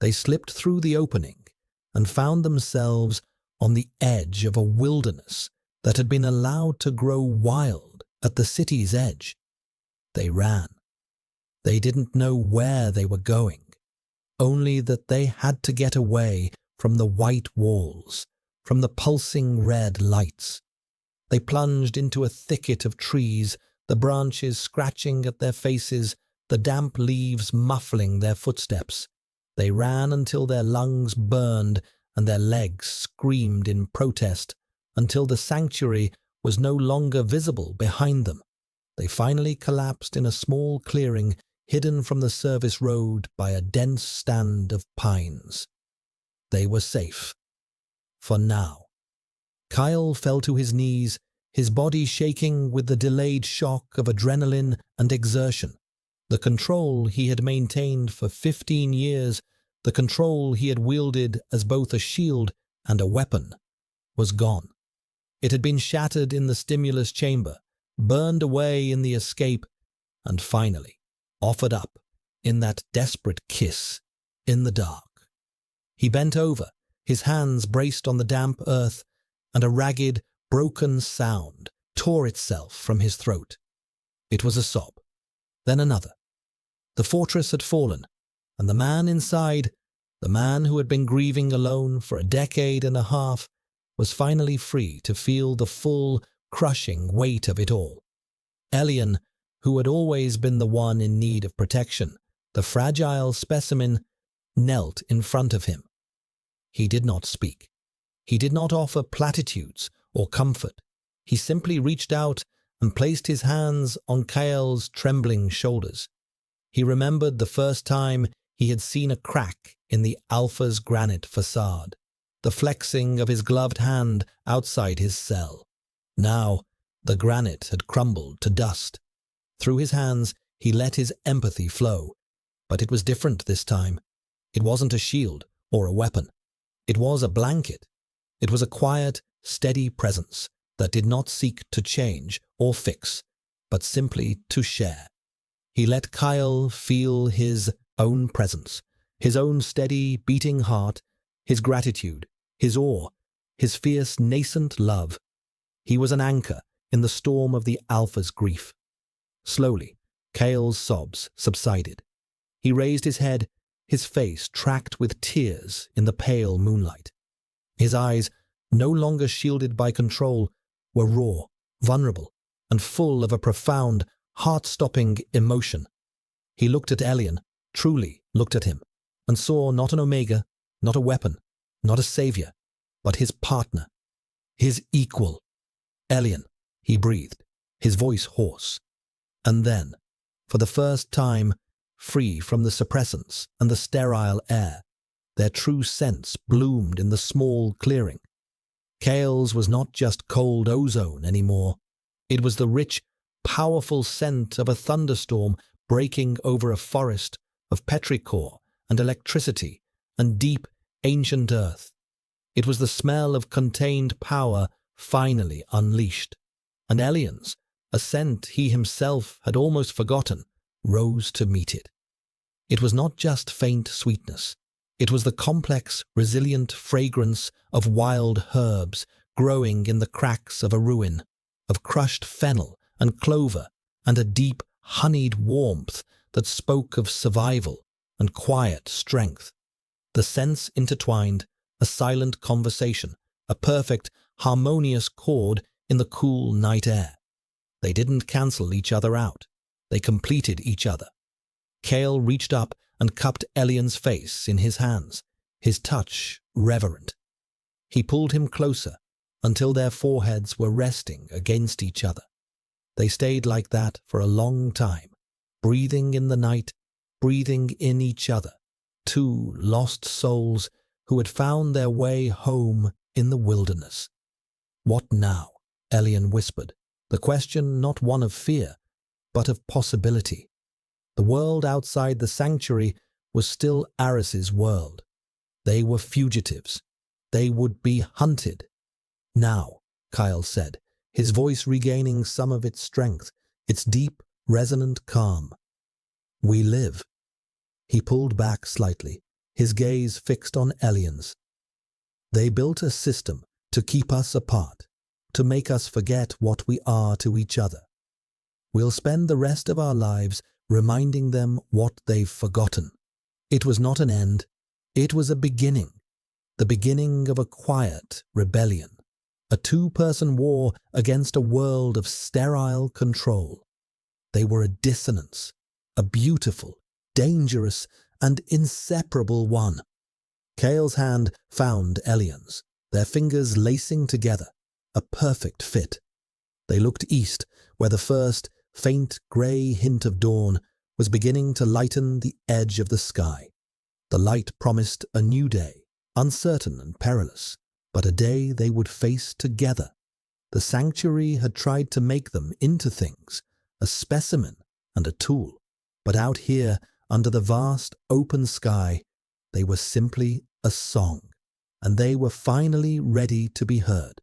They slipped through the opening and found themselves on the edge of a wilderness that had been allowed to grow wild at the city's edge. They ran. They didn't know where they were going, only that they had to get away from the white walls, from the pulsing red lights. They plunged into a thicket of trees, the branches scratching at their faces, the damp leaves muffling their footsteps. They ran until their lungs burned and their legs screamed in protest, until the sanctuary was no longer visible behind them. They finally collapsed in a small clearing hidden from the service road by a dense stand of pines. They were safe. For now. Kyle fell to his knees, his body shaking with the delayed shock of adrenaline and exertion. The control he had maintained for 15 years, the control he had wielded as both a shield and a weapon, was gone. It had been shattered in the stimulus chamber, burned away in the escape, and finally offered up in that desperate kiss in the dark. He bent over, his hands braced on the damp earth, and a ragged, broken sound tore itself from his throat. It was a sob, then another. The fortress had fallen, and the man inside, the man who had been grieving alone for a decade and a half, was finally free to feel the full, crushing weight of it all. Elian, who had always been the one in need of protection, the fragile specimen, knelt in front of him. He did not speak. He did not offer platitudes or comfort. He simply reached out and placed his hands on Kyle's trembling shoulders. He remembered the first time he had seen a crack in the Alpha's granite facade, the flexing of his gloved hand outside his cell. Now, the granite had crumbled to dust. Through his hands, he let his empathy flow. But it was different this time. It wasn't a shield or a weapon. It was a blanket. It was a quiet, steady presence that did not seek to change or fix, but simply to share. He let Kyle feel his own presence, his own steady, beating heart, his gratitude, his awe, his fierce, nascent love. He was an anchor in the storm of the Alpha's grief. Slowly, Kyle's sobs subsided. He raised his head, his face tracked with tears in the pale moonlight. His eyes, no longer shielded by control, were raw, vulnerable, and full of a profound, heart-stopping emotion. He looked at Elian, truly looked at him, and saw not an Omega, not a weapon, not a savior, but his partner, his equal. Elian, he breathed, his voice hoarse. And then, for the first time, free from the suppressants and the sterile air. Their true sense bloomed in the small clearing. Kale's was not just cold ozone anymore. It was the rich, powerful scent of a thunderstorm breaking over a forest of petrichor and electricity and deep, ancient earth. It was the smell of contained power finally unleashed. And Elian's, a scent he himself had almost forgotten, rose to meet it. It was not just faint sweetness. It was the complex, resilient fragrance of wild herbs growing in the cracks of a ruin, of crushed fennel and clover, and a deep, honeyed warmth that spoke of survival and quiet strength. The scents intertwined, a silent conversation, a perfect, harmonious chord in the cool night air. They didn't cancel each other out. They completed each other. Kale reached up and cupped Elian's face in his hands, his touch reverent. He pulled him closer until their foreheads were resting against each other. They stayed like that for a long time, breathing in the night, breathing in each other, two lost souls who had found their way home in the wilderness. "What now?" Elian whispered, the question not one of fear, but of possibility. The world outside the sanctuary was still Aris's world. They were fugitives. They would be hunted. "Now," Kyle said, his voice regaining some of its strength, its deep, resonant calm. "We live." He pulled back slightly, his gaze fixed on Elian's. "They built a system to keep us apart, to make us forget what we are to each other. We'll spend the rest of our lives reminding them what they've forgotten. It was not an end. It was a beginning. The beginning of a quiet rebellion. A two-person war against a world of sterile control. They were a dissonance, a beautiful, dangerous, and inseparable one." Kale's hand found Elian's, their fingers lacing together, a perfect fit. They looked east, where the first, faint grey hint of dawn was beginning to lighten the edge of the sky. The light promised a new day, uncertain and perilous, but a day they would face together. The sanctuary had tried to make them into things, a specimen and a tool, but out here, under the vast open sky, they were simply a song, and they were finally ready to be heard.